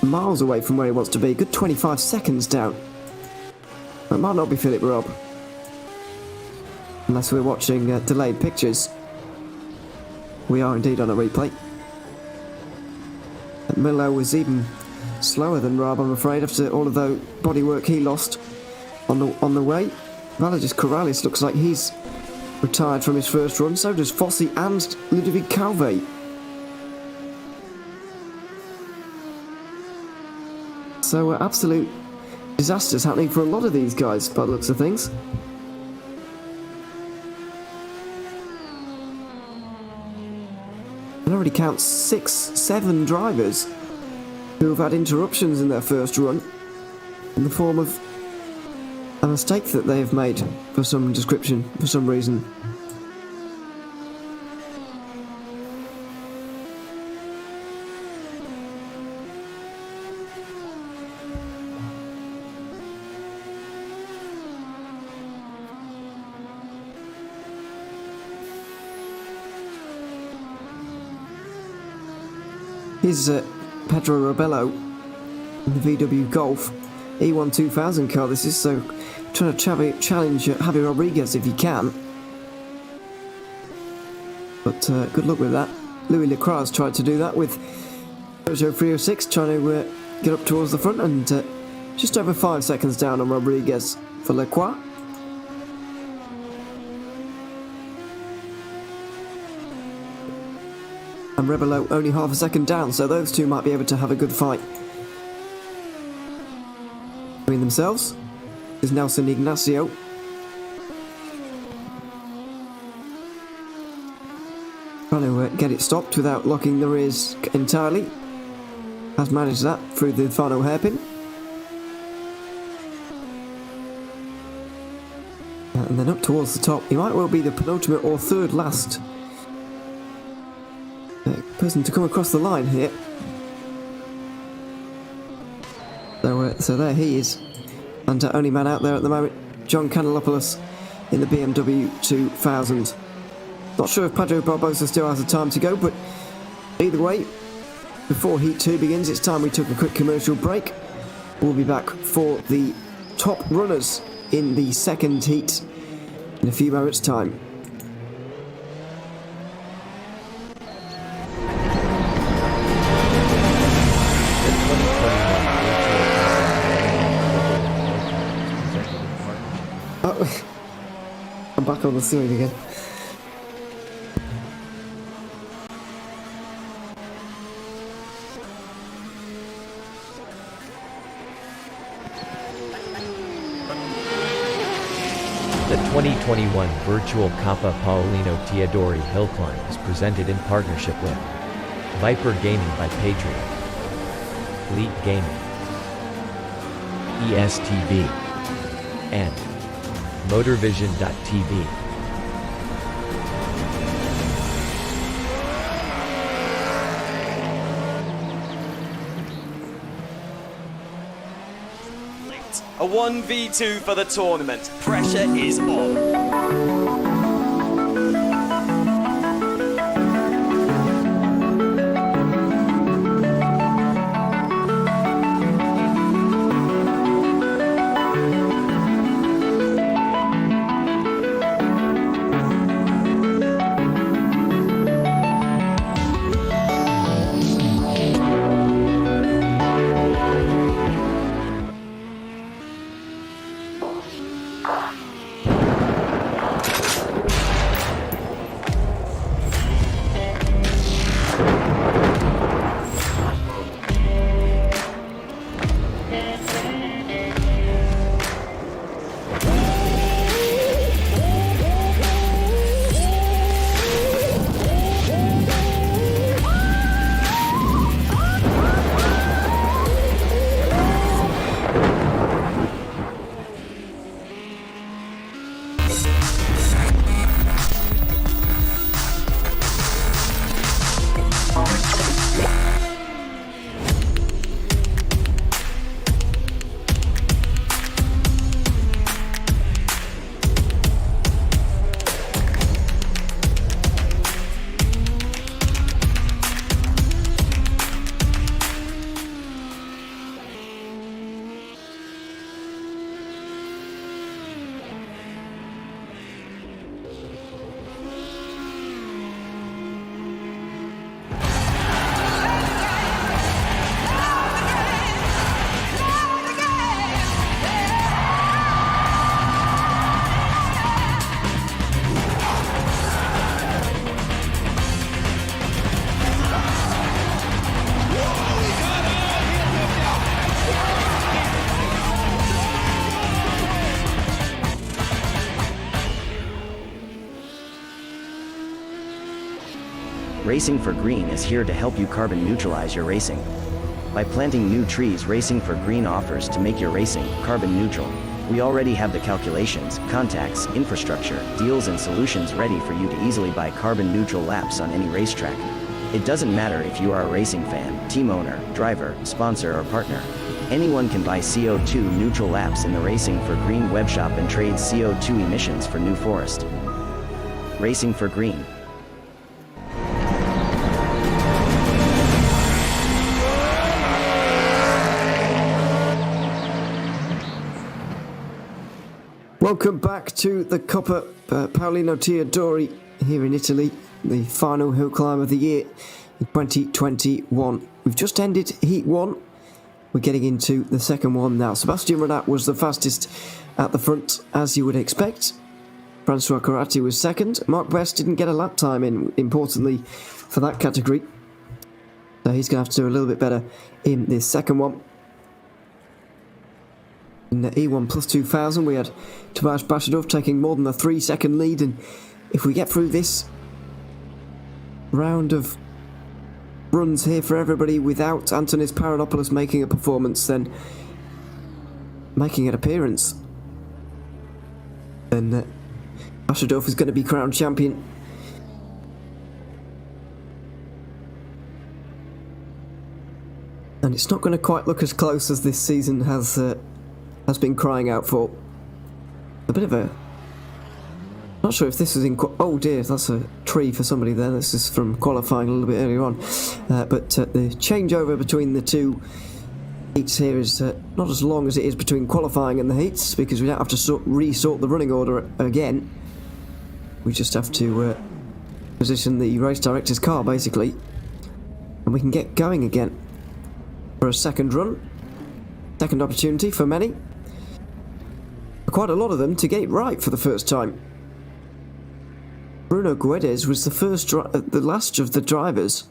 Miles away from where he wants to be. Good 25 seconds down. It might not be Philip Raab, unless we're watching delayed pictures. We are indeed on a replay. And Miller was even slower than Raab, I'm afraid, after all of the bodywork he lost on the way. Valagis Corrales looks like he's retired from his first run. So does Fossi and Ludovic Calvé. So absolute disasters happening for a lot of these guys by the looks of things. I already count 6-7 drivers who have had interruptions in their first run in the form of a mistake that they have made for some description, for some reason. Here's Pedro Rebello in the VW Golf E1 2000 car. This is so trying to challenge Javi Rodriguez if he can. But good luck with that. Louis Lecras tried to do that with Peugeot 306, trying to get up towards the front, and just over 5 seconds down on Rodriguez for Lecras. And Rebello only half a second down, so those two might be able to have a good fight between themselves. Is Nelson Ignacio. Trying to get it stopped without locking the rears entirely. Has managed that through the final hairpin. And then up towards the top. He might well be the penultimate or third last person to come across the line here. So there he is. And only man out there at the moment, John Canelopoulos in the BMW 2000. Not sure if Pedro Barbosa still has the time to go, but either way, before Heat 2 begins, it's time we took a quick commercial break. We'll be back for the top runners in the second heat in a few moments' time. I'm back on the screen again. The 2021 virtual Coppa Paolino Teodori Hill Climb is presented in partnership with Viper Gaming by Patriot, Elite Gaming, ESTV, and MotorVision.tv. A 1v2 for the tournament. Pressure is on. Racing for Green is here to help you carbon neutralize your racing. By planting new trees, Racing for Green offers to make your racing carbon neutral. We already have the calculations, contacts, infrastructure, deals and solutions ready for you to easily buy carbon neutral laps on any racetrack. It doesn't matter if you are a racing fan, team owner, driver, sponsor or partner. Anyone can buy CO2 neutral laps in the Racing for Green webshop and trade CO2 emissions for New Forest. Racing for Green. Welcome back to the Coppa Paolino Teodori here in Italy, the final hill climb of the year in 2021. We've just ended Heat 1. We're getting into the second one now. Sebastian Renat was the fastest at the front, as you would expect. Francois Corratti was second. Mark Best didn't get a lap time in, importantly, for that category. So he's going to have to do a little bit better in this second one. In the E1 plus 2000, we had Tobias Bashadov taking more than a 3-second lead, and if we get through this round of runs here for everybody without Antonis Paranopoulos making a performance, then making an appearance, then Bashadov is going to be crowned champion. And it's not going to quite look as close as this season has been crying out for. A bit of a... Not sure if this was in... Oh dear, that's a tree for somebody there. This is from qualifying a little bit earlier on. But the changeover between the two heats here is not as long as it is between qualifying and the heats, because we don't have to resort the running order again. We just have to position the race director's car, basically. And we can get going again for a second run. Second opportunity for many. Quite a lot of them to get it right for the first time. Bruno Guedes was the last of the drivers,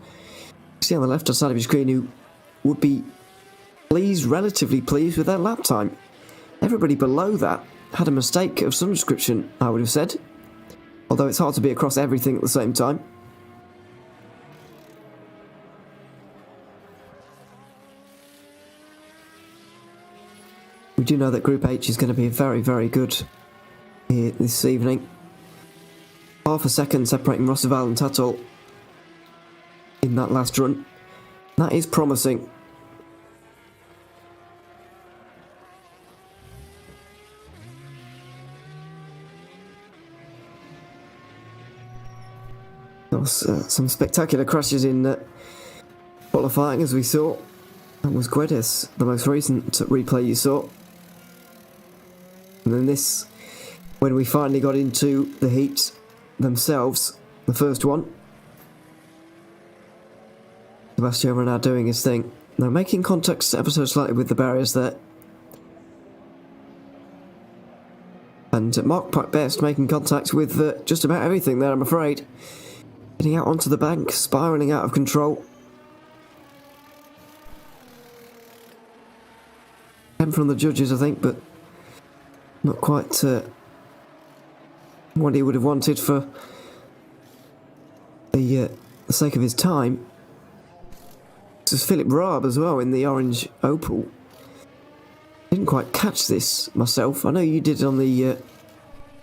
see on the left hand side of your screen, who would be relatively pleased with their lap time. Everybody below that had a mistake of some description, I would have said. Although it's hard to be across everything at the same time. We do know that Group H is going to be very, very good here this evening. Half a second separating Roosevelt and Tatol in that last run. That is promising. There was some spectacular crashes in qualifying, as we saw. That was Guedes, the most recent replay you saw. And then this, when we finally got into the heat themselves, the first one. Sebastian Renat doing his thing. Now making contact ever so slightly with the barriers there. And Mark Best making contact with just about everything there, I'm afraid. Getting out onto the bank, spiralling out of control. Came from the judges, I think, but not quite what he would have wanted for the sake of his time. This is Philip Raab as well in the orange Opel. Didn't quite catch this myself. I know you did it on the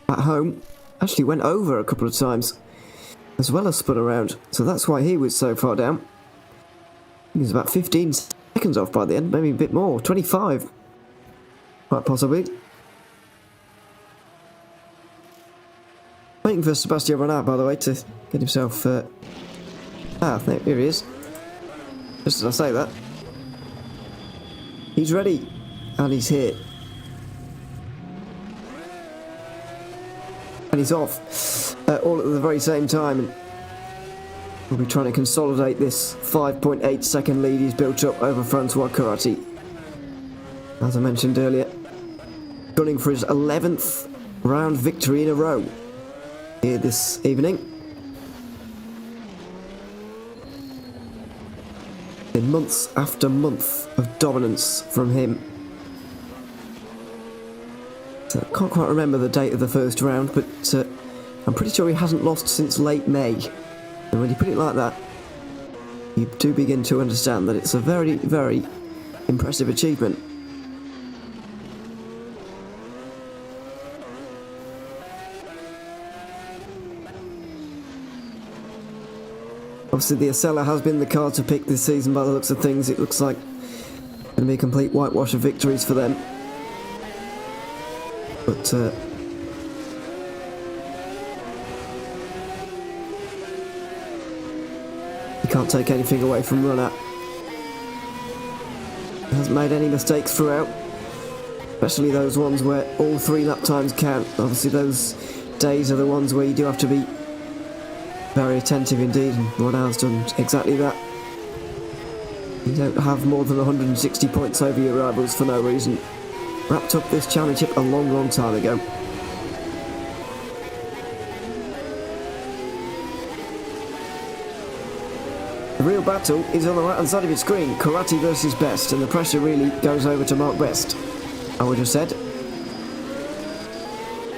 at home. Actually went over a couple of times, as well as spun around. So that's why he was so far down. He was about 15 seconds off by the end, maybe a bit more. 25, quite possibly. Waiting for Sebastian Renat, by the way, to get himself... there he is. Just as I say that. He's ready. And he's here. And he's off. All at the very same time. And we'll be trying to consolidate this 5.8 second lead he's built up over Francois Corratti. As I mentioned earlier. Gunning for his 11th round victory in a row here this evening. In months after month of dominance from him. So I can't quite remember the date of the first round, but I'm pretty sure he hasn't lost since late May. And when you put it like that, you do begin to understand that it's a very, very impressive achievement. Obviously the Acela has been the car to pick this season by the looks of things. It looks like it's going to be a complete whitewash of victories for them. But you can't take anything away from Runner. He hasn't made any mistakes throughout, especially those ones where all 3 lap times count. Obviously those days are the ones where you do have to be very attentive indeed, and Ronald's done exactly that. You don't have more than 160 points over your rivals for no reason. Wrapped up this championship a long, long time ago. The real battle is on the right hand side of your screen, Karate versus Best, and the pressure really goes over to Mark Best. I would have said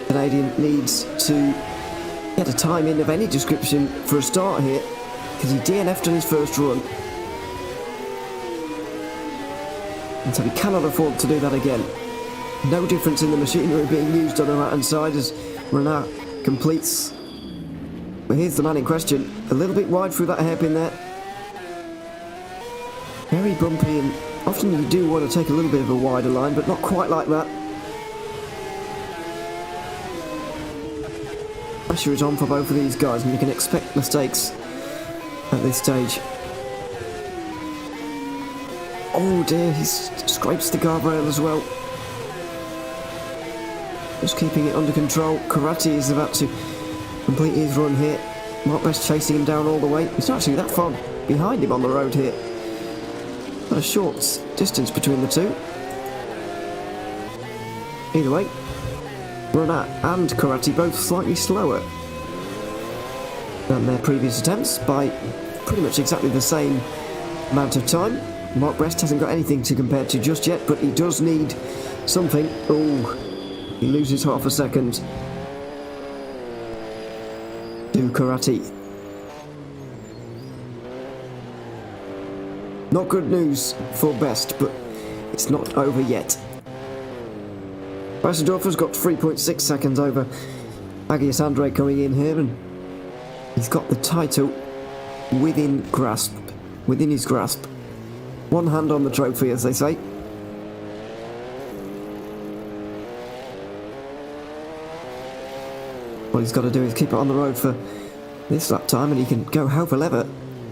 Canadian needs to get a time in of any description for a start here, because he DNF'd on his first run. And so he cannot afford to do that again. No difference in the machinery being used on the right hand side as Renat completes. But here's the man in question, a little bit wide through that hairpin there. Very bumpy, and often you do want to take a little bit of a wider line, but not quite like that. Pressure is on for both of these guys, and you can expect mistakes at this stage. Oh dear, he scrapes the guardrail as well. Just keeping it under control. Karate is about to complete his run here. Mark Best chasing him down all the way. It's not actually that far behind him on the road here. Not a short distance between the two. Either way, Runat and Karate both slightly slower than their previous attempts by pretty much exactly the same amount of time. Mark Best hasn't got anything to compare to just yet, but he does need something. Oh, he loses half a second to Karate. Not good news for Best, but it's not over yet. Weissendorfer's got 3.6 seconds over Agius Andre coming in here, and he's got the title within his grasp. One hand on the trophy, as they say. What he's got to do is keep it on the road for this lap time, and he can go hell for leather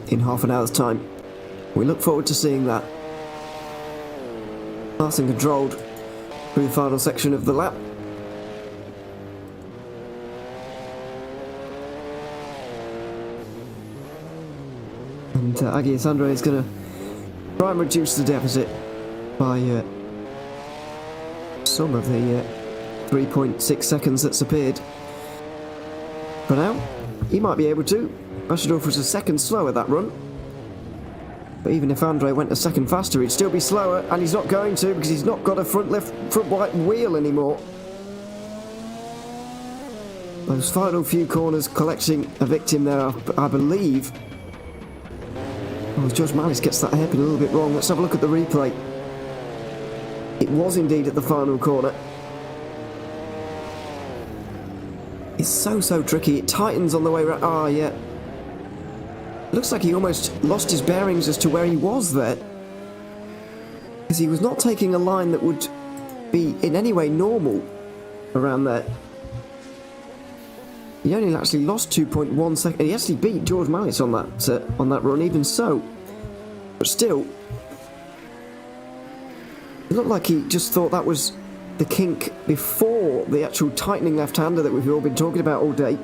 in half an hour's time. We look forward to seeing that. Nice and controlled through the final section of the lap. And Agius Andre is going to try and reduce the deficit by some of the 3.6 seconds that's appeared. For now, he might be able to. Weissendorfer was a second slower that run. But even if Andre went a second faster, he'd still be slower, and he's not going to because he's not got a front right wheel anymore. Those final few corners collecting a victim there, I believe. Oh, George Malice gets that hairpin a little bit wrong. Let's have a look at the replay. It was indeed at the final corner. It's so tricky. It tightens on the way around. Ah, yeah. Looks like he almost lost his bearings as to where he was there, because he was not taking a line that would be in any way normal around there. He only actually lost 2.1 seconds. He actually beat George Malice on that run, even so. But still, it looked like he just thought that was the kink before the actual tightening left-hander that we've all been talking about all day.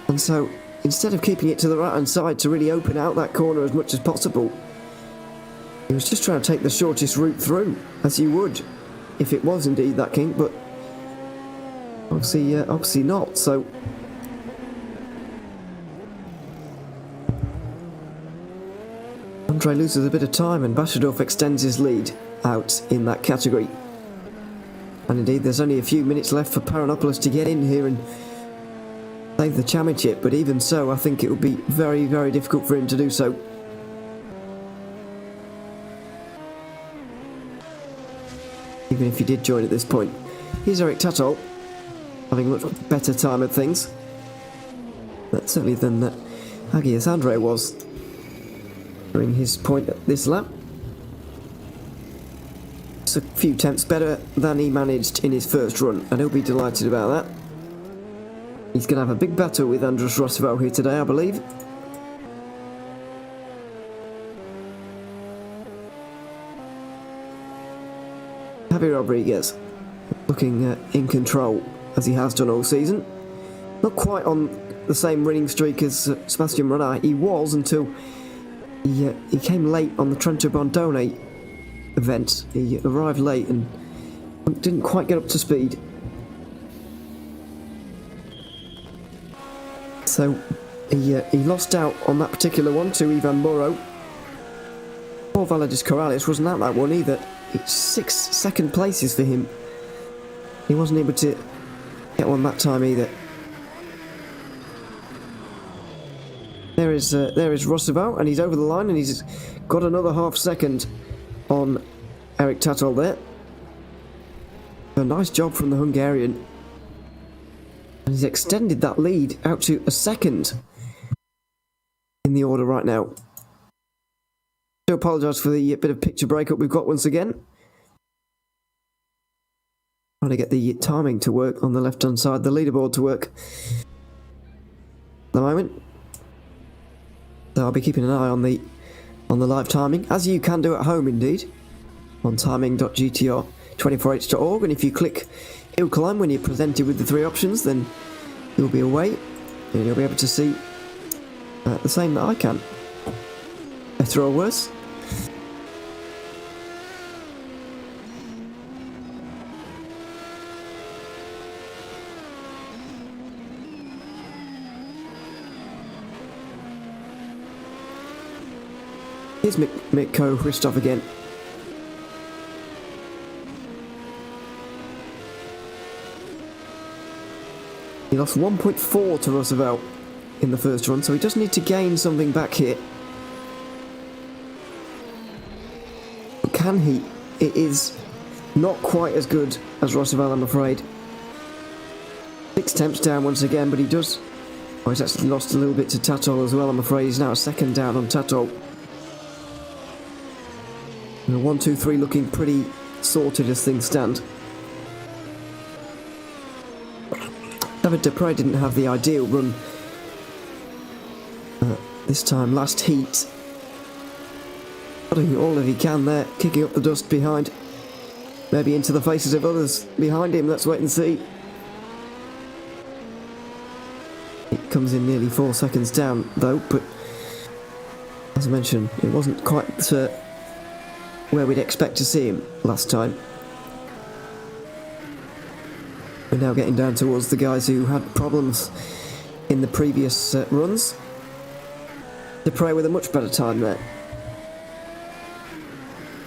And so, instead of keeping it to the right-hand side to really open out that corner as much as possible, he was just trying to take the shortest route through, as you would if it was indeed that kink, but obviously not, so Andre loses a bit of time, and Weissendorfer extends his lead out in that category. And indeed, there's only a few minutes left for Paranopoulos to get in here and save the championship, but even so, I think it would be very, very difficult for him to do so. Even if he did join at this point. Here's Eric Tuttle, having a much better time at things. That's certainly than Agius Andre was during his point at this lap. It's a few tenths better than he managed in his first run, and he'll be delighted about that. He's going to have a big battle with Andros Roosevelt here today, I believe. Javi Rodriguez looking in control as he has done all season. Not quite on the same winning streak as Sebastian Renard. He was until he came late on the Trento Bondone event. He arrived late and didn't quite get up to speed. So he lost out on that particular one to Ivan Moro. Poor Valadis Corrales wasn't at that one either. It's 6 second places for him. He wasn't able to get one that time either. There is Roosevelt, and he's over the line, and he's got another half second on Eric Tuttle there. A nice job from the Hungarian. And he's extended that lead out to a second in the order right now. I do apologise for the bit of picture breakup we've got once again. Trying to get the timing to work on the left-hand side, the leaderboard to work at the moment. So I'll be keeping an eye on the live timing, as you can do at home indeed, on timing.gtr24h.org, and if you click Hill Climb when you're presented with the 3 options, then you'll be away, and you'll be able to see the same that I can. Better or worse. Here's Mikko Hristov again. He lost 1.4 to Roosevelt in the first run, so he does need to gain something back here. But can he? It is not quite as good as Roosevelt, I'm afraid. 6 tenths down once again, but he does... Oh, he's actually lost a little bit to Tatol as well, I'm afraid. He's now a second down on Tatol. 1, 2, 3 looking pretty sorted as things stand. David Dupre didn't have the ideal run this time last heat. Doing all that he can there, kicking up the dust behind. Maybe into the faces of others behind him, let's wait and see. It comes in nearly 4 seconds down though, but as I mentioned, it wasn't quite where we'd expect to see him last time. We're now getting down towards the guys who had problems in the previous runs. Dupre with a much better time there.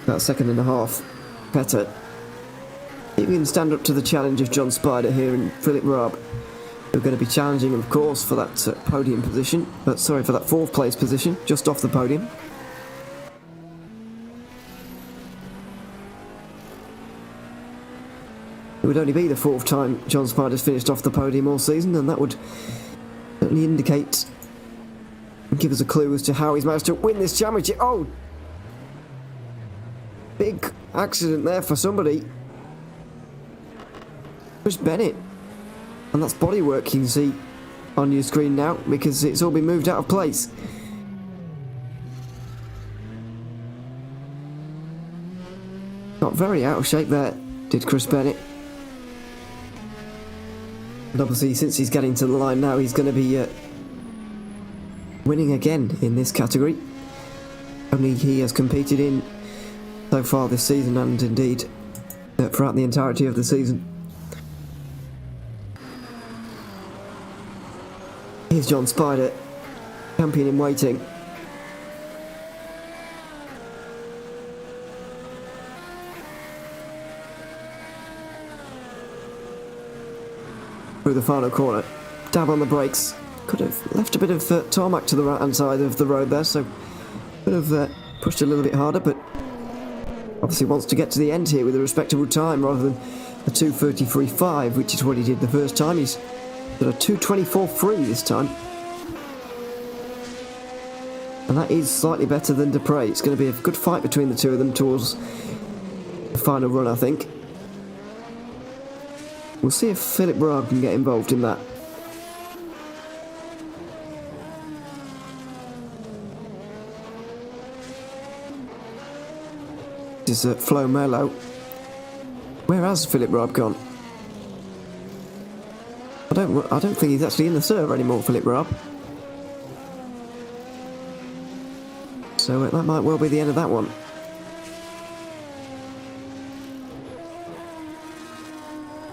About 1.5 seconds better. He can stand up to the challenge of John Spider here and Philip Raab, who are going to be challenging, of course, for that podium position. For that 4th place position, just off the podium. It would only be the 4th time John Spider's finished off the podium all season, and that would certainly indicate and give us a clue as to how he's managed to win this championship. Oh! Big accident there for somebody. Chris Bennett. And that's bodywork you can see on your screen now, because it's all been moved out of place. Got very out of shape there, did Chris Bennett. And obviously, since he's getting to the line now, he's going to be winning again in this category. Only he has competed in so far this season, and indeed throughout the entirety of the season. Here's John Spider, champion in waiting. Through the final corner. dab on the brakes. Could have left a bit of tarmac to the right-hand side of the road there, so could have pushed a little bit harder, but obviously wants to get to the end here with a respectable time rather than a 2:33.5, which is what he did the first time. He's got a 2:24.3 this time. And that is slightly better than Dupre. It's going to be a good fight between the two of them towards the final run, I think. We'll see if Philip Robb can get involved in that. This is Flo Mello. Where has Philip Robb gone? I don't think he's actually in the server anymore, Philip Robb. So that might well be the end of that one.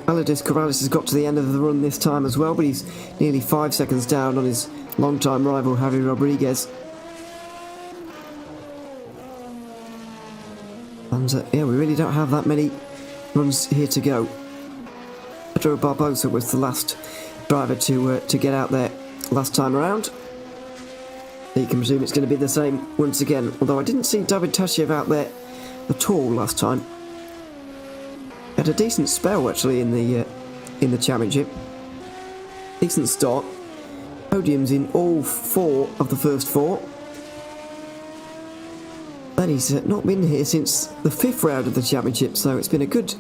Valadis Corrales has got to the end of the run this time as well, but he's nearly 5 seconds down on his long-time rival Javi Rodriguez. And yeah, we really don't have that many runs here to go. Pedro Barbosa was the last driver to get out there last time around. You can presume it's going to be the same once again, although I didn't see David Tashev out there at all last time. Had a decent spell actually in the championship. Decent start. Podiums in all 4 of the first 4. And he's not been here since the 5th round of the championship, so it's been a good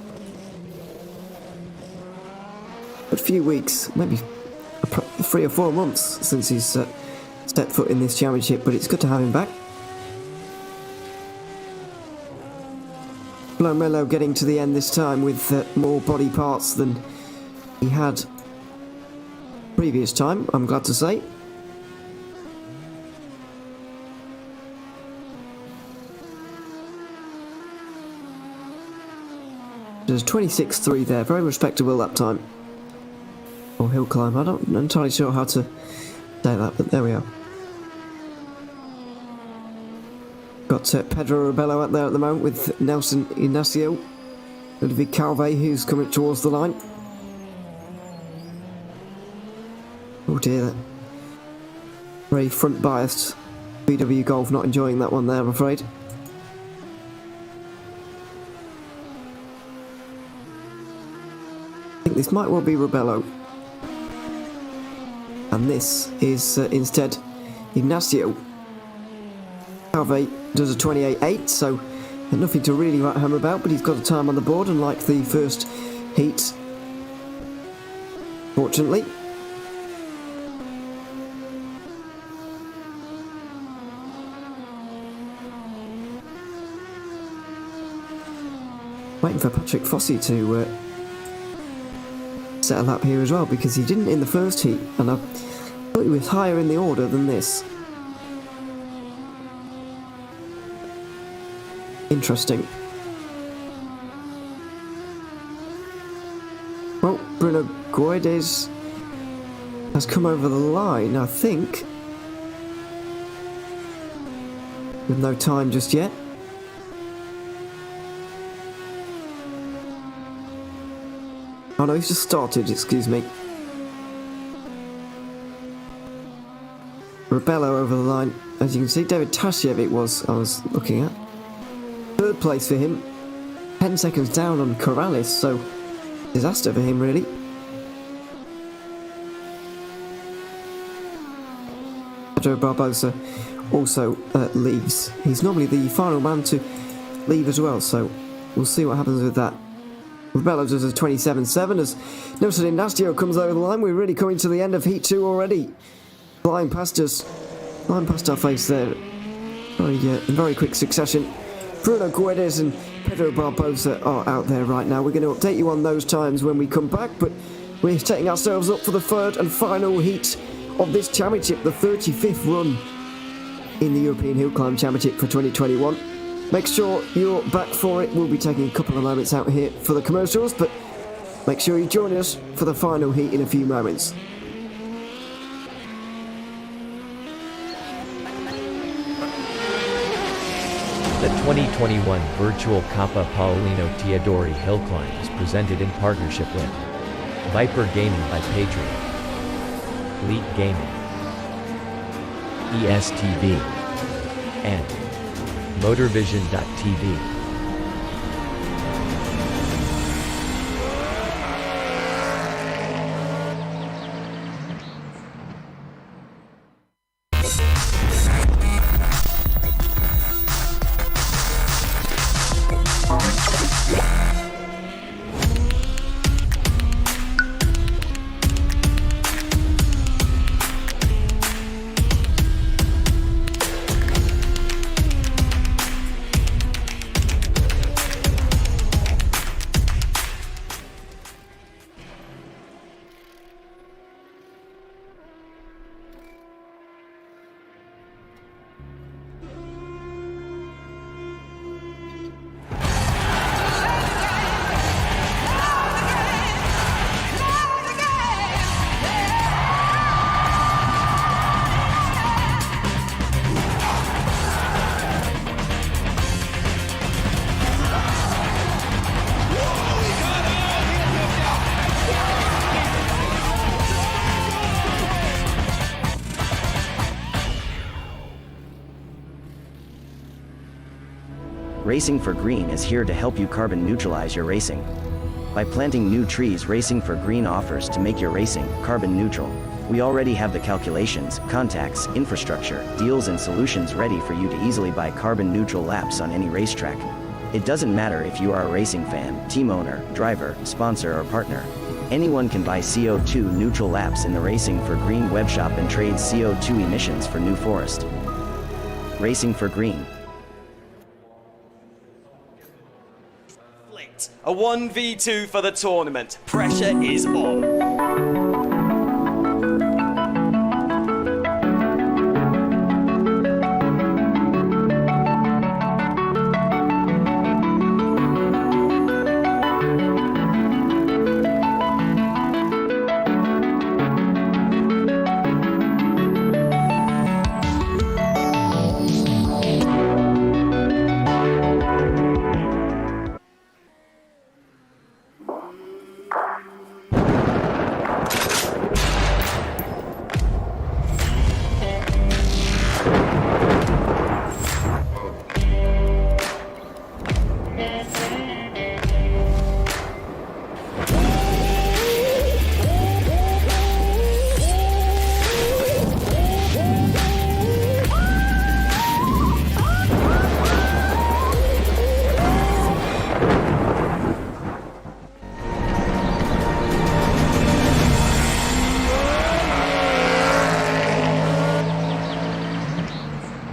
few weeks, maybe 3 or 4 months since he's stepped foot in this championship, but it's good to have him back. Flo Mello getting to the end this time with more body parts than he had previous time, I'm glad to say. There's 26.3 there, very respectable that time. Or hill climb, I'm not entirely sure how to say that, but there we are. Got Pedro Rebello out there at the moment with Nelson Ignacio. Ludwig Calve, who's coming towards the line. Oh dear, that very front biased VW Golf, not enjoying that one there, I'm afraid. I think this might well be Rebello. And this is instead Ignacio. Calve does a 28.8, so nothing to really write home about, but he's got a time on the board, unlike the first heat, fortunately. Waiting for Patrick Fossey to set a lap here as well, because he didn't in the first heat, and I thought he was higher in the order than this. Interesting. Well, Bruno Guedes has come over the line, I think, with no time just yet. Oh no, he's just started, excuse me. Rebello over the line. As you can see, David Tashev it was I was looking at. 3rd place for him. 10 seconds down on Corrales, so disaster for him really. Pedro Barbosa also leaves. He's normally the final man to leave as well, so we'll see what happens with that. Rebello does a 27.7 as Nelson Ignacio comes over the line. We're really coming to the end of Heat 2 already. Flying past us, flying past our face there. In very quick succession. Bruno Guedes and Pedro Barbosa are out there right now. We're going to update you on those times when we come back, but we're setting ourselves up for the 3rd and final heat of this championship, the 35th run in the European Hill Climb Championship for 2021. Make sure you're back for it. We'll be taking a couple of moments out here for the commercials, but make sure you join us for the final heat in a few moments. The 2021 virtual Coppa Paolino Teodori Hill Climb is presented in partnership with Viper Gaming by Patreon. Elite Gaming, ESTV, and Motorvision.tv. Racing for Green is here to help you carbon neutralize your racing. By planting new trees, Racing for Green offers to make your racing carbon neutral. We already have the calculations, contacts, infrastructure, deals and solutions ready for you to easily buy carbon neutral laps on any racetrack. It doesn't matter if you are a racing fan, team owner, driver, sponsor or partner. Anyone can buy CO2 neutral laps in the Racing for Green webshop and trade CO2 emissions for New Forest. Racing for Green. A 1v2 for the tournament. Pressure is on.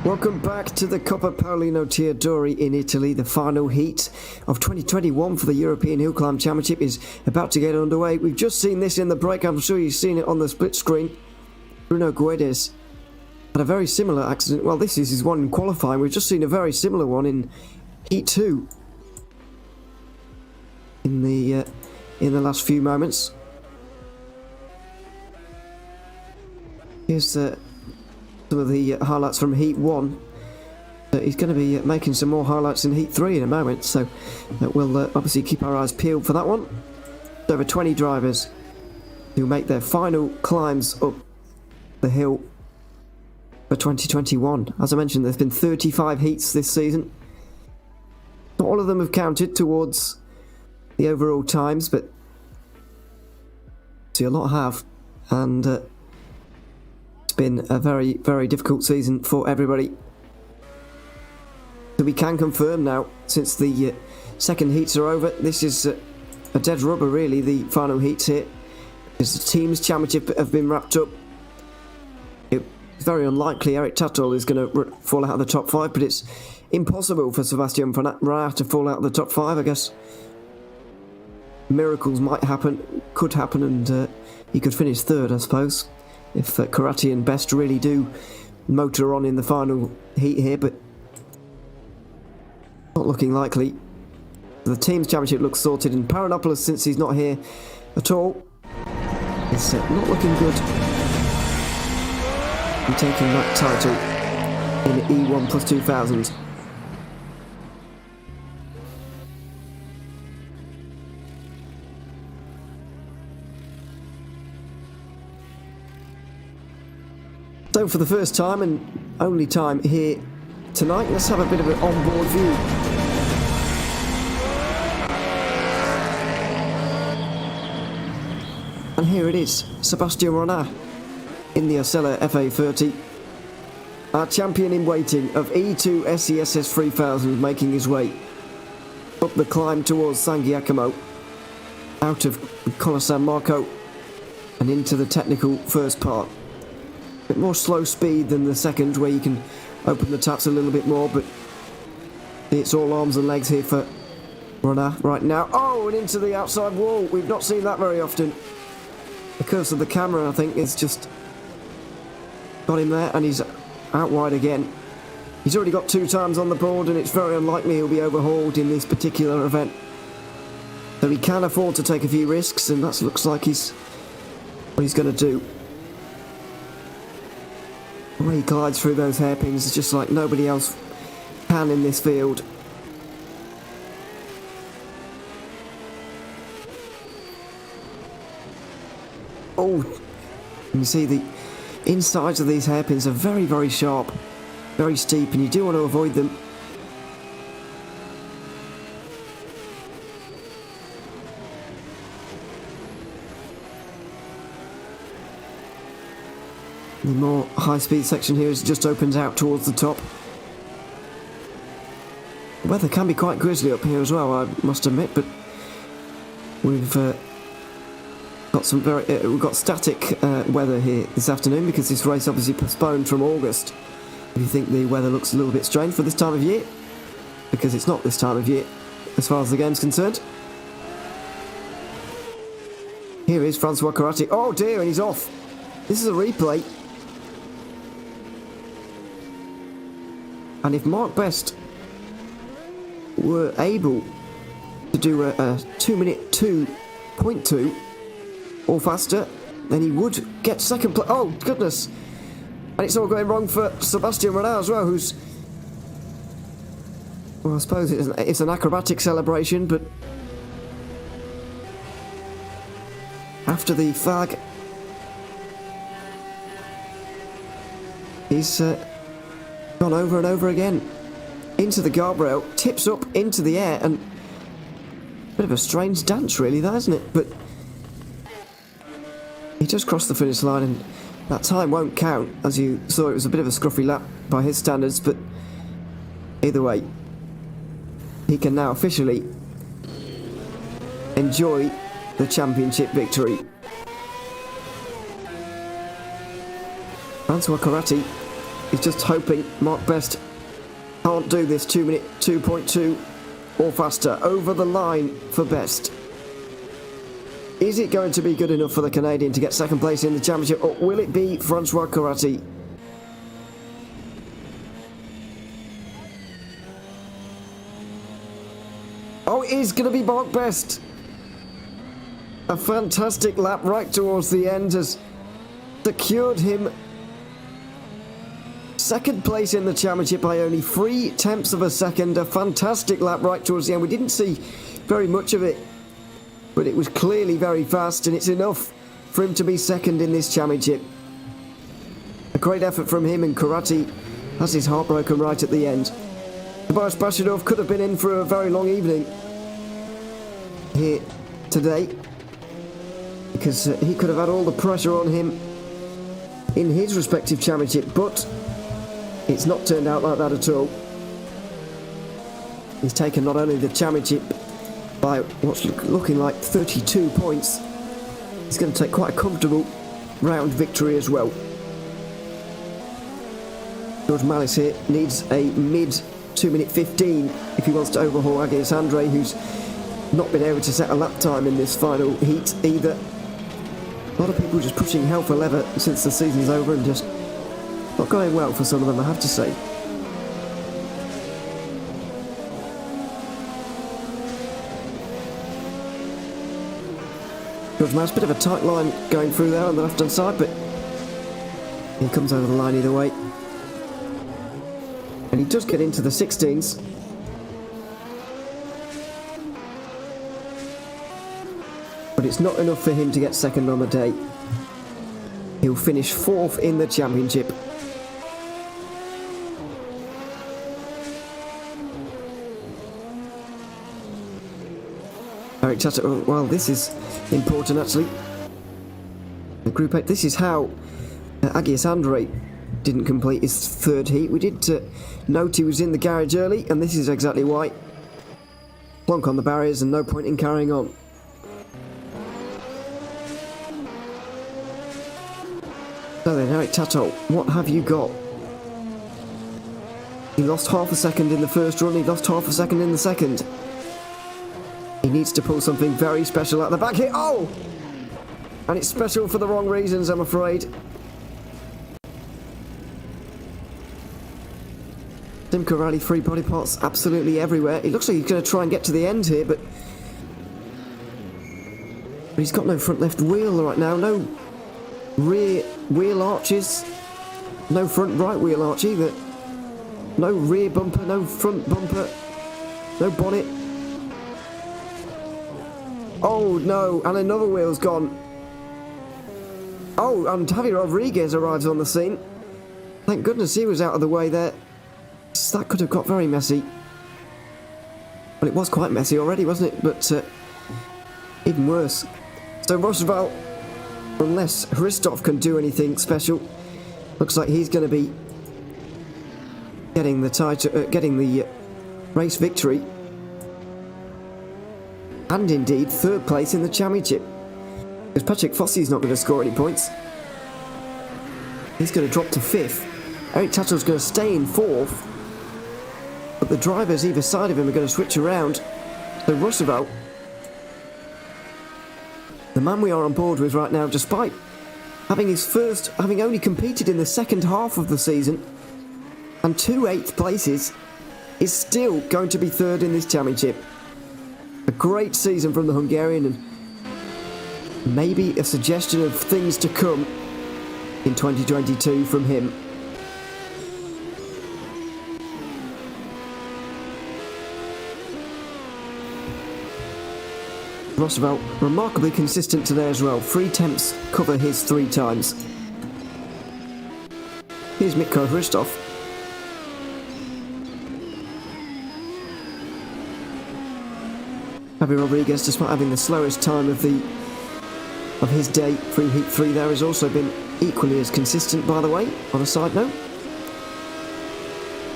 Welcome back to the Coppa Paolino Teodori in Italy. The final heat of 2021 for the European Hill Climb Championship is about to get underway. We've just seen this in the break. I'm sure you've seen it on the split screen. Bruno Guedes had a very similar accident. Well, this is his one in qualifying. We've just seen a very similar one in Heat 2 in the last few moments. Here's some of the highlights from Heat 1. He's going to be making some more highlights in Heat 3 in a moment, so we'll obviously keep our eyes peeled for that one. Over 20 drivers who make their final climbs up the hill for 2021. As I mentioned, there's been 35 heats this season. Not all of them have counted towards the overall times, but see, a lot have, and it's been a very, very difficult season for everybody. So we can confirm now, since the second heats are over, this is a dead rubber really, the final heats here, because the team's championship have been wrapped up. It's very unlikely Eric Tatol is going to fall out of the top 5, but it's impossible for Sebastian Raya to fall out of the top 5, I guess. Miracles might happen, could happen, and he could finish third, I suppose, if Karate and Best really do motor on in the final heat here, but not looking likely. The team's championship looks sorted, and Paranopoulos, since he's not here at all, is not looking good in taking that title in E1 plus 2000. So for the first time and only time here tonight, let's have a bit of an onboard view. And here it is, Sebastian Renard in the Osella FA30. Our champion in waiting of E2 SCSS 3000 making his way up the climb towards San Giacomo, out of Colle San Marco and into the technical first part. A bit more slow speed than the second, where you can open the taps a little bit more, but it's all arms and legs here for Renard right now. Oh, and into the outside wall. We've not seen that very often. The curse of the camera, I think, is just got him there, and he's out wide again. He's already got 2 times on the board, and it's very unlikely he'll be overhauled in this particular event. So he can afford to take a few risks, and that looks like what he's going to do. The way he glides through those hairpins is just like nobody else can in this field. Oh, you can see the insides of these hairpins are very, very sharp, very steep, and you do want to avoid them. The more high-speed section here just opens out towards the top. The weather can be quite grisly up here as well, I must admit, but we've got static weather here this afternoon because this race obviously postponed from August. If you think the weather looks a little bit strange for this time of year, because it's not this time of year as far as the game's concerned. Here is Francois Corratti. Oh dear, and he's off. This is a replay. And if Mark Best were able to do a 2-minute 2.2 or faster, then he would get second place. Oh, goodness. And it's all going wrong for Sebastian Renard as well, who's... Well, I suppose it's an acrobatic celebration, but... After the flag... He's gone over and over again. Into the guardrail, tips up into the air, and... Bit of a strange dance, really, that, isn't it? But... He just crossed the finish line, and that time won't count. As you saw, it was a bit of a scruffy lap by his standards, but either way, he can now officially enjoy the championship victory. Francois Corratti is just hoping Mark Best can't do this 2-minute 2.2 or faster. Over the line for Best. Is it going to be good enough for the Canadian to get second place in the championship, or will it be Francois Corratti? Oh, it is going to be Mark Best. A fantastic lap right towards the end has secured him second place in the championship by only 0.3 of a second. A fantastic lap right towards the end. We didn't see very much of it, but it was clearly very fast, and it's enough for him to be second in this championship. A great effort from him, and Corratti has his heart broken right at the end. Tobias Bashirov could have been in for a very long evening here today, because he could have had all the pressure on him in his respective championship, but it's not turned out like that at all. He's taken not only the championship by what's looking like 32 points, he's going to take quite a comfortable round victory as well. George Malice here needs a mid 2-minute 15 if he wants to overhaul Agis Andre, who's not been able to set a lap time in this final heat either. A lot of people just pushing hell for leather since the season's over, and just not going well for some of them, I have to say. George Malice, bit of a tight line going through there on the left hand side, but he comes over the line either way. And he does get into the 16s. But it's not enough for him to get second on the day. He'll finish 4th in the championship. Eric Tato, well, this is important actually. Group 8, this is how Agius Andre didn't complete his third heat. We did note he was in the garage early, and this is exactly why. Plonk on the barriers and no point in carrying on. So then, Eric Tato, what have you got? He lost half a second in the first run, he lost half a second in the second. He needs to pull something very special at the back here. Oh! And it's special for the wrong reasons, I'm afraid. Simca Rally 3 body parts absolutely everywhere. It looks like he's going to try and get to the end here, but he's got no front left wheel right now, no rear wheel arches, no front right wheel arch either, no rear bumper, no front bumper, no bonnet. Oh no, and another wheel's gone. Oh, and Javi Rodriguez arrives on the scene. Thank goodness he was out of the way there. That could have got very messy. Well, it was quite messy already, wasn't it? But even worse. So Roosevelt, unless Hristov can do anything special, looks like he's going to be getting the title, getting the race victory, and indeed third place in the championship. Because Patrick Fossey's not going to score any points. He's going to drop to 5th. Eric Tato's going to stay in 4th. But the drivers either side of him are going to switch around. So Roosevelt, the man we are on board with right now, despite having only competed in the second half of the season and 2 8th places, is still going to be third in this championship. A great season from the Hungarian, and maybe a suggestion of things to come in 2022 from him. Roosevelt, remarkably consistent today as well. 3 attempts cover his 3 times. Here's Mikko Hristov. Javi Rodriguez, despite having the slowest time of his day through Heat 3 there, has also been equally as consistent, by the way, on a side note.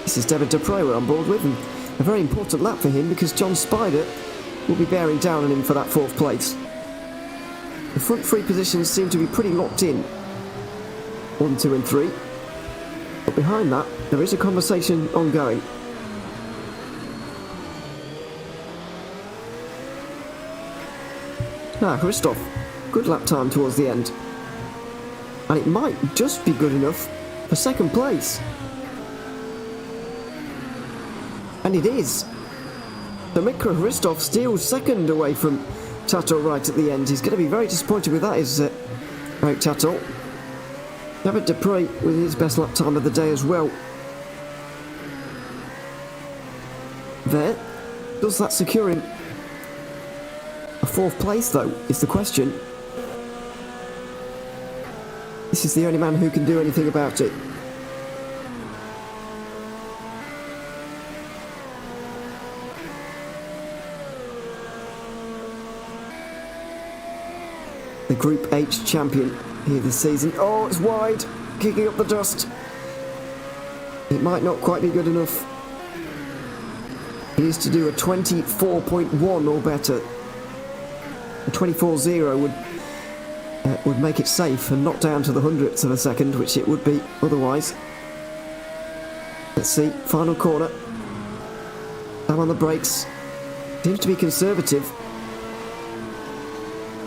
This is David Dupre we're on board with, and a very important lap for him because John Spider will be bearing down on him for that 4th place. The front 3 positions seem to be pretty locked in. 1, 2 and 3. But behind that, there is a conversation ongoing. Now, Hristov, good lap time towards the end. And it might just be good enough for 2nd place. And it is. So Mikko Hristov steals 2nd away from Tato right at the end. He's going to be very disappointed with that, is Eric Tato. David Dupre with his best lap time of the day as well. There. Does that secure him a 4th place, though, is the question. This is the only man who can do anything about it. The Group H champion here this season. Oh, it's wide, kicking up the dust. It might not quite be good enough. He needs to do a 24.1 or better. A 24.0 would make it safe and not down to the hundredths of a second, which it would be otherwise. Let's see, final corner. Down on the brakes. Seems to be conservative.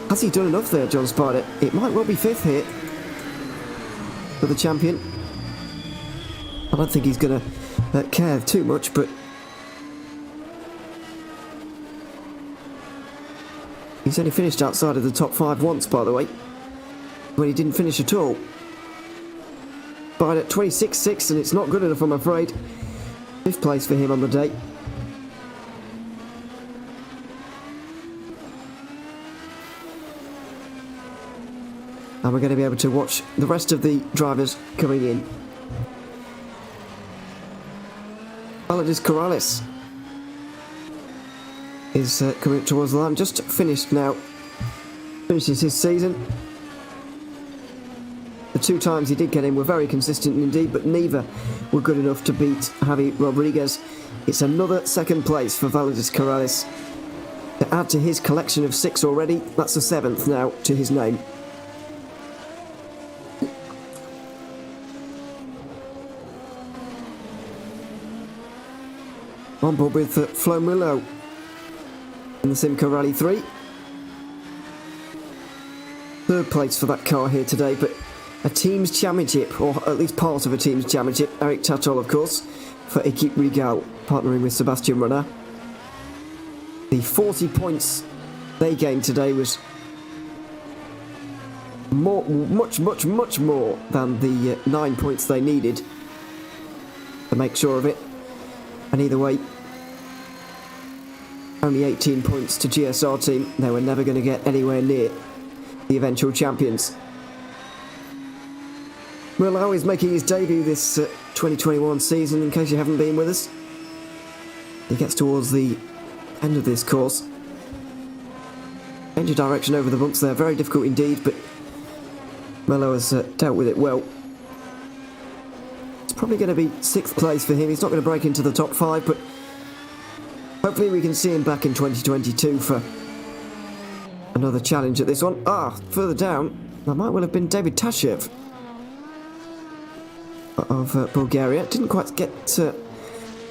Has he done enough there, John Spider? It might well be 5th here for the champion. I don't think he's going to care too much, but he's only finished outside of the top 5 once, by the way, when he didn't finish at all. Spider at 26.6, and it's not good enough, I'm afraid. 5th place for him on the day. And we're going to be able to watch the rest of the drivers coming in. Well, it is Corrales. is coming up towards the line. Just finished now. Finishes his season. The 2 times he did get in were very consistent indeed, but neither were good enough to beat Javi Rodriguez. It's another second place for Validis Corrales. To add to his collection of 6 already, that's the 7th now to his name. On board with Flo Mulo in the Simca Rally 3. 3rd place for that car here today, but a team's championship, or at least part of a team's championship. Eric Tatol, of course, for Equipe Regal, partnering with Sebastian Renard. The 40 points they gained today was much more than the 9 points they needed to make sure of it. And either way, only 18 points to GSR team. They were never going to get anywhere near the eventual champions. Merlau is making his debut this 2021 season, in case you haven't been with us. He gets towards the end of this course. Change of direction over the bumps there, very difficult indeed, but Merlau has dealt with it well. It's probably going to be 6th place for him. He's not going to break into the top 5, but hopefully we can see him back in 2022 for another challenge at this one. Further down, that might well have been David Tashev of Bulgaria. Didn't quite get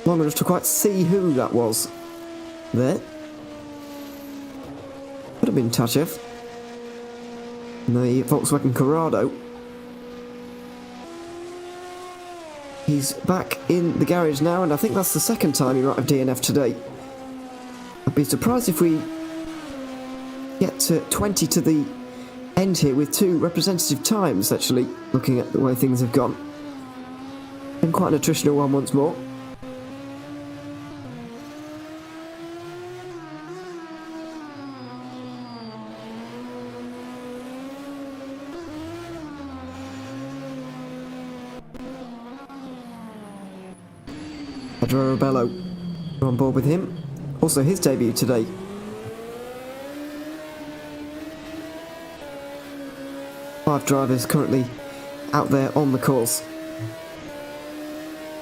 long enough to quite see who that was there. Could have been Tashev in the Volkswagen Corrado. He's back in the garage now, and I think that's the 2nd time he might have DNF today. I'd be surprised if we get to 20 to the end here with 2 representative times, actually, looking at the way things have gone. And quite an attritional one once more. Pedro Rebello on board with him. Also his debut today. Five drivers currently out there on the course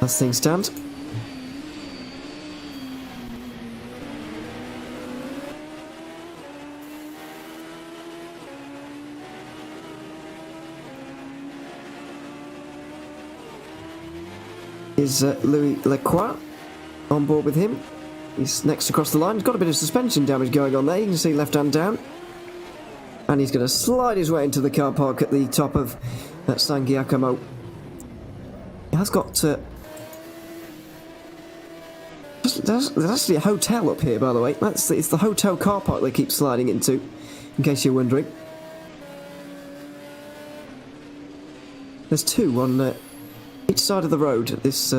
as things stand. Is Louis Lecroix on board with him. He's next across the line. He's got a bit of suspension damage going on there. You can see left hand down. And he's going to slide his way into the car park at the top of San Giacomo. He has got... there's actually a hotel up here, by the way. It's the hotel car park they keep sliding into, in case you're wondering. There's 2 on each side of the road at this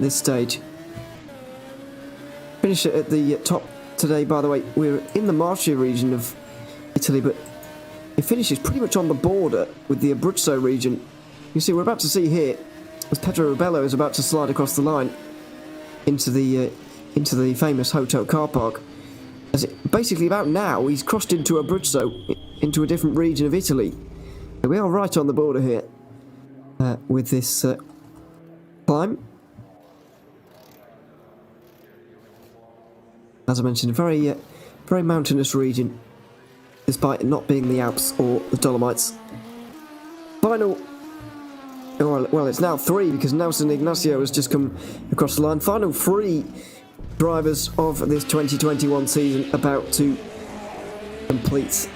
stage. Finish it at the top today, by the way. We're in the Marcia region of Italy, but it finishes pretty much on the border with the Abruzzo region. You see, we're about to see here as Pedro Rebello is about to slide across the line into the famous hotel car park. As it, basically about now, he's crossed into Abruzzo, into a different region of Italy. So we are right on the border here with this climb. As I mentioned, a very mountainous region, despite it not being the Alps or the Dolomites. Final, well, it's now 3 because Nelson Ignacio has just come across the line. Final 3 drivers of this 2021 season about to complete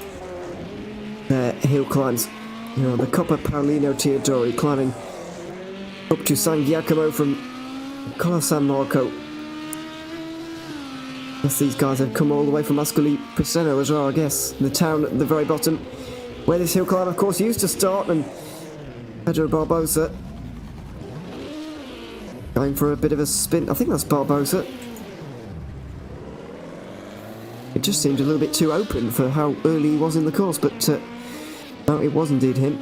their hill climbs. You know, the Coppa Paolino Teodori climbing up to San Giacomo from Colle San Marco. Yes, these guys have come all the way from Ascoli Piceno as well, I guess. The town at the very bottom, where this hill climb, of course, used to start, and Pedro Barbosa going for a bit of a spin. I think that's Barbosa. It just seemed a little bit too open for how early he was in the course, but no, it was indeed him.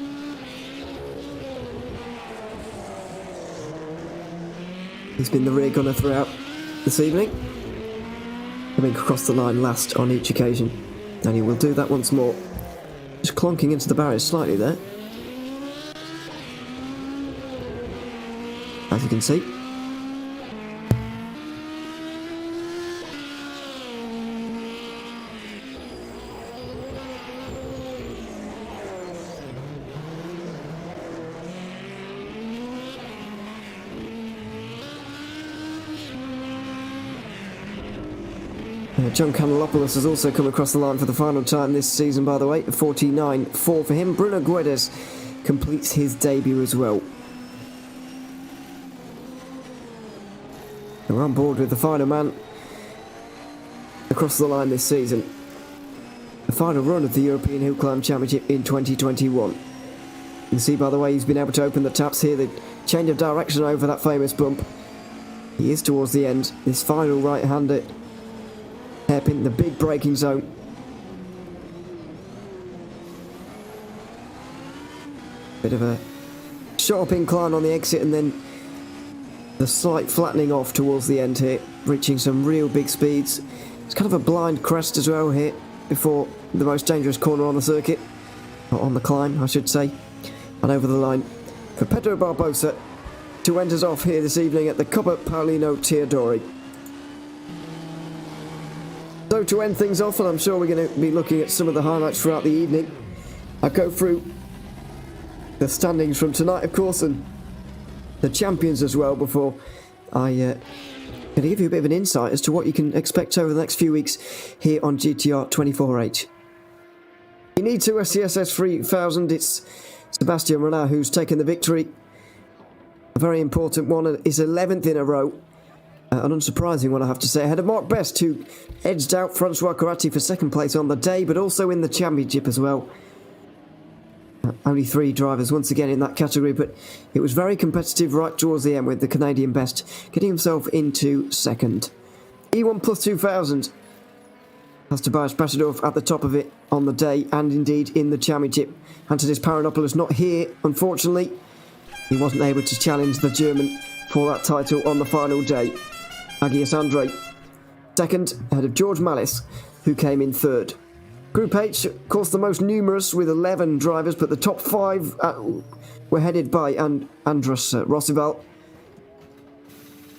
He's been the rear gunner throughout this evening. coming across the line last on each occasion. And he will do that once more. Just clonking into the barriers slightly there. As you can see. John Canelopoulos has also come across the line for the final time this season, by the way. 49.4 for him. Bruno Guedes completes his debut as well. We're on board with the final man across the line this season. The final run of the European Hill Climb Championship in 2021. You can see, by the way, he's been able to open the taps here. The change of direction over that famous bump. He is towards the end. This final right-hander hairpin, the big braking zone. Bit of a sharp incline on the exit and then the slight flattening off towards the end here, reaching some real big speeds. It's kind of a blind crest as well here before the most dangerous corner on the circuit, or on the climb I should say, and over the line for Pedro Barbosa to end us off here this evening at the Coppa Paolino Teodori. So to end things off, and I'm sure we're going to be looking at some of the highlights throughout the evening, I'll go through the standings from tonight, of course, and the champions as well, before I going to give you a bit of an insight as to what you can expect over the next few weeks here on GTR 24H. You need to SCSS 3000, it's Sebastian Renard who's taken the victory. A very important one, his 11th in a row. An unsurprising one, I have to say, ahead of Mark Best, who edged out Francois Coratti for second place on the day, but also in the championship as well. Only 3 drivers once again in that category, but it was very competitive right towards the end, with the Canadian Best getting himself into second. E1 Plus 2000 has Tobias Bashadorf at the top of it on the day, and indeed in the championship. Antonis Paranopoulos not here, unfortunately. He wasn't able to challenge the German for that title on the final day. Agius Andre second, ahead of George Mallis, who came in third. Group H, of course, the most numerous with 11 drivers, but the top 5 were headed by Andras Rossival,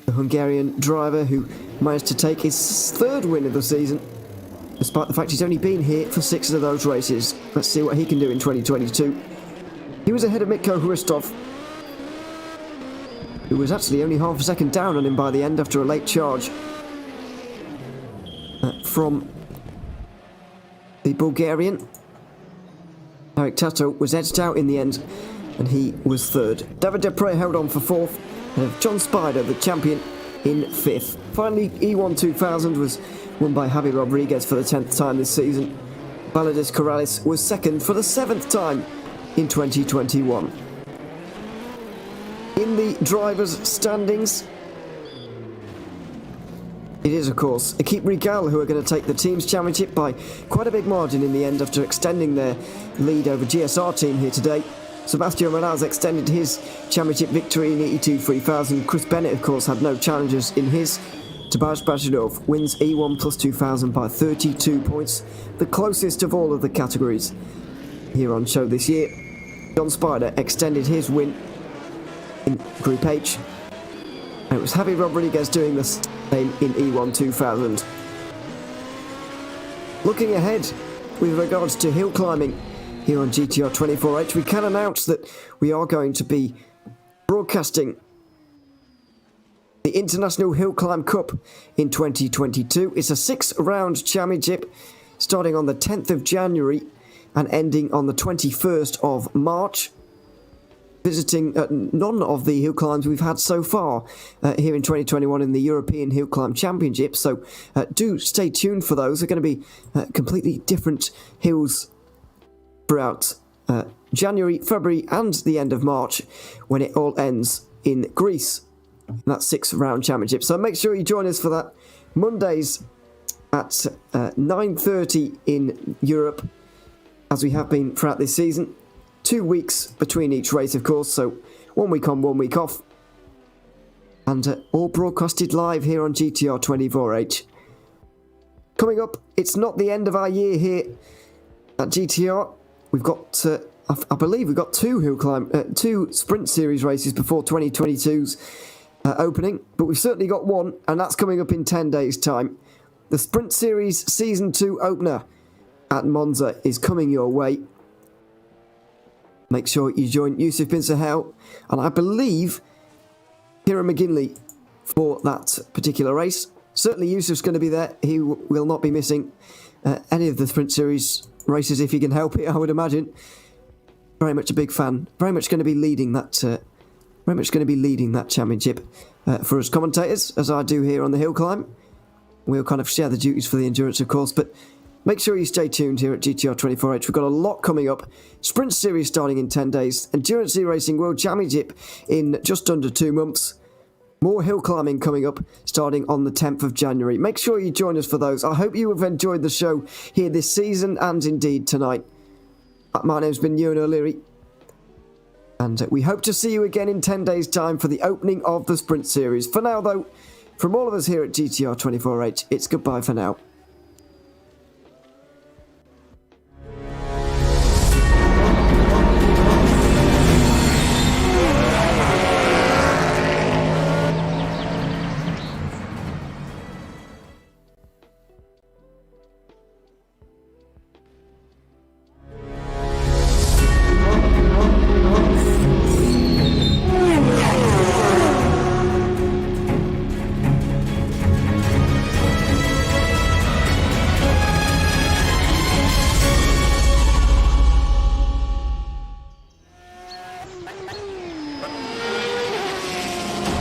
the Hungarian driver who managed to take his 3rd win of the season, despite the fact he's only been here for 6 of those races. Let's see what he can do in 2022. He was ahead of Mitko Hristov, who was actually only half a second down on him by the end after a late charge from the Bulgarian. Eric Tato was edged out in the end, and he was 3rd. David Depre held on for 4th, and John Spider, the champion, in 5th. Finally, E1 2000 was won by Javi Rodriguez for the 10th time this season. Baladis Corrales was 2nd for the 7th time in 2021. In the drivers' standings, it is, of course, Equipe Regal who are going to take the team's championship by quite a big margin in the end after extending their lead over GSR team here today. Sebastian Renard's extended his championship victory in E2 3000. Chris Bennett, of course, had no challengers in his. Tobias Bashadov wins E1 Plus 2000 by 32 points, the closest of all of the categories here on show this year. John Spider extended his win in Group H, and it was Javi Rodriguez doing the same in E1 2000. Looking ahead with regards to hill climbing here on GTR 24H, we can announce that we are going to be broadcasting the International Hill Climb Cup in 2022. It's a 6-round championship starting on the 10th of January and ending on the 21st of March. Visiting none of the hill climbs we've had so far here in 2021 in the European Hill Climb Championship, so do stay tuned for those. They're going to be completely different hills throughout January, February and the end of March, when it all ends in Greece, in that 6-round championship. So make sure you join us for that. Mondays at 9:30 in Europe, as we have been throughout this season. 2 weeks between each race, of course, so 1 week on, 1 week off. And all broadcasted live here on GTR 24H. coming up, it's not the end of our year here at GTR. We've got, I believe we've got two sprint series races before 2022's opening, but we've certainly got one, and that's coming up in 10 days' time. The Sprint Series Season 2 opener at Monza is coming your way. Make sure you join Yusuf bin Sahel, and I believe Kieran McGinley for that particular race. Certainly Yusuf's going to be there. He will not be missing any of the Sprint Series races if he can help it, I would imagine. Very much a big fan. Very much going to be leading that championship for us commentators, as I do here on the hill climb. We'll kind of share the duties for the endurance, of course, but make sure you stay tuned here at GTR 24H. We've got a lot coming up. Sprint Series starting in 10 days. Endurance Racing World Championship in just under 2 months. More hill climbing coming up starting on the 10th of January. Make sure you join us for those. I hope you have enjoyed the show here this season and indeed tonight. My name's been Ewan O'Leary, and we hope to see you again in 10 days' time for the opening of the Sprint Series. For now, though, from all of us here at GTR 24H, it's goodbye for now.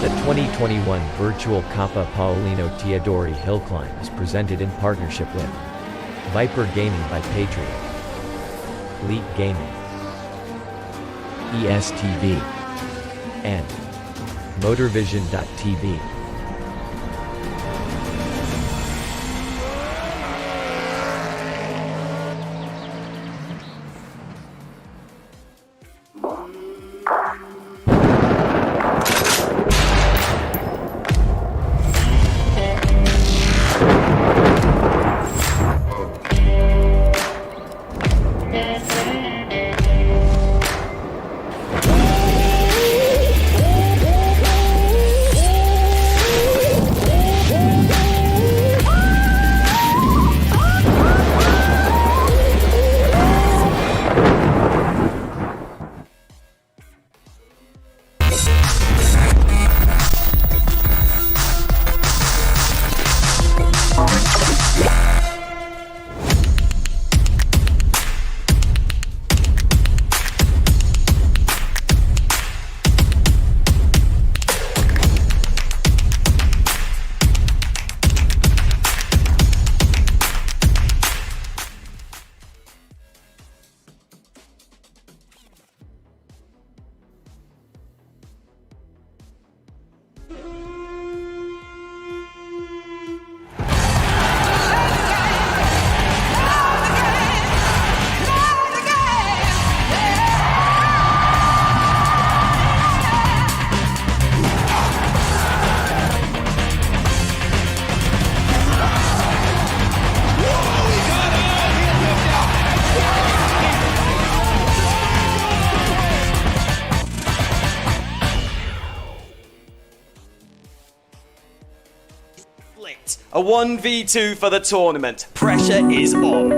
The 2021 virtual Coppa Paolino Teodori Hill Climb is presented in partnership with Viper Gaming by Patriot, Elite Gaming, ESTV, and MotorVision.tv. A 1v2 for the tournament. Pressure is on.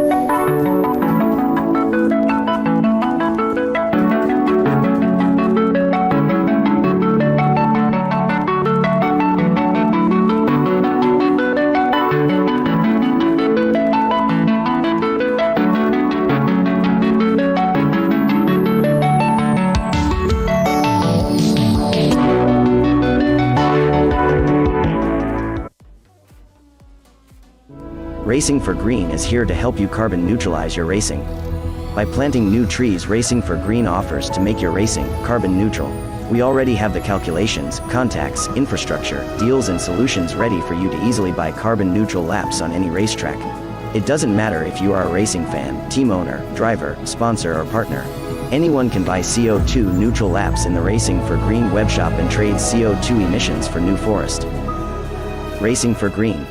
Racing for Green is here to help you carbon neutralize your racing. By planting new trees, Racing for Green offers to make your racing carbon neutral. We already have the calculations, contacts, infrastructure, deals and solutions ready for you to easily buy carbon neutral laps on any racetrack. It doesn't matter if you are a racing fan, team owner, driver, sponsor or partner. Anyone can buy CO2 neutral laps in the Racing for Green webshop and trade CO2 emissions for New Forest. Racing for Green.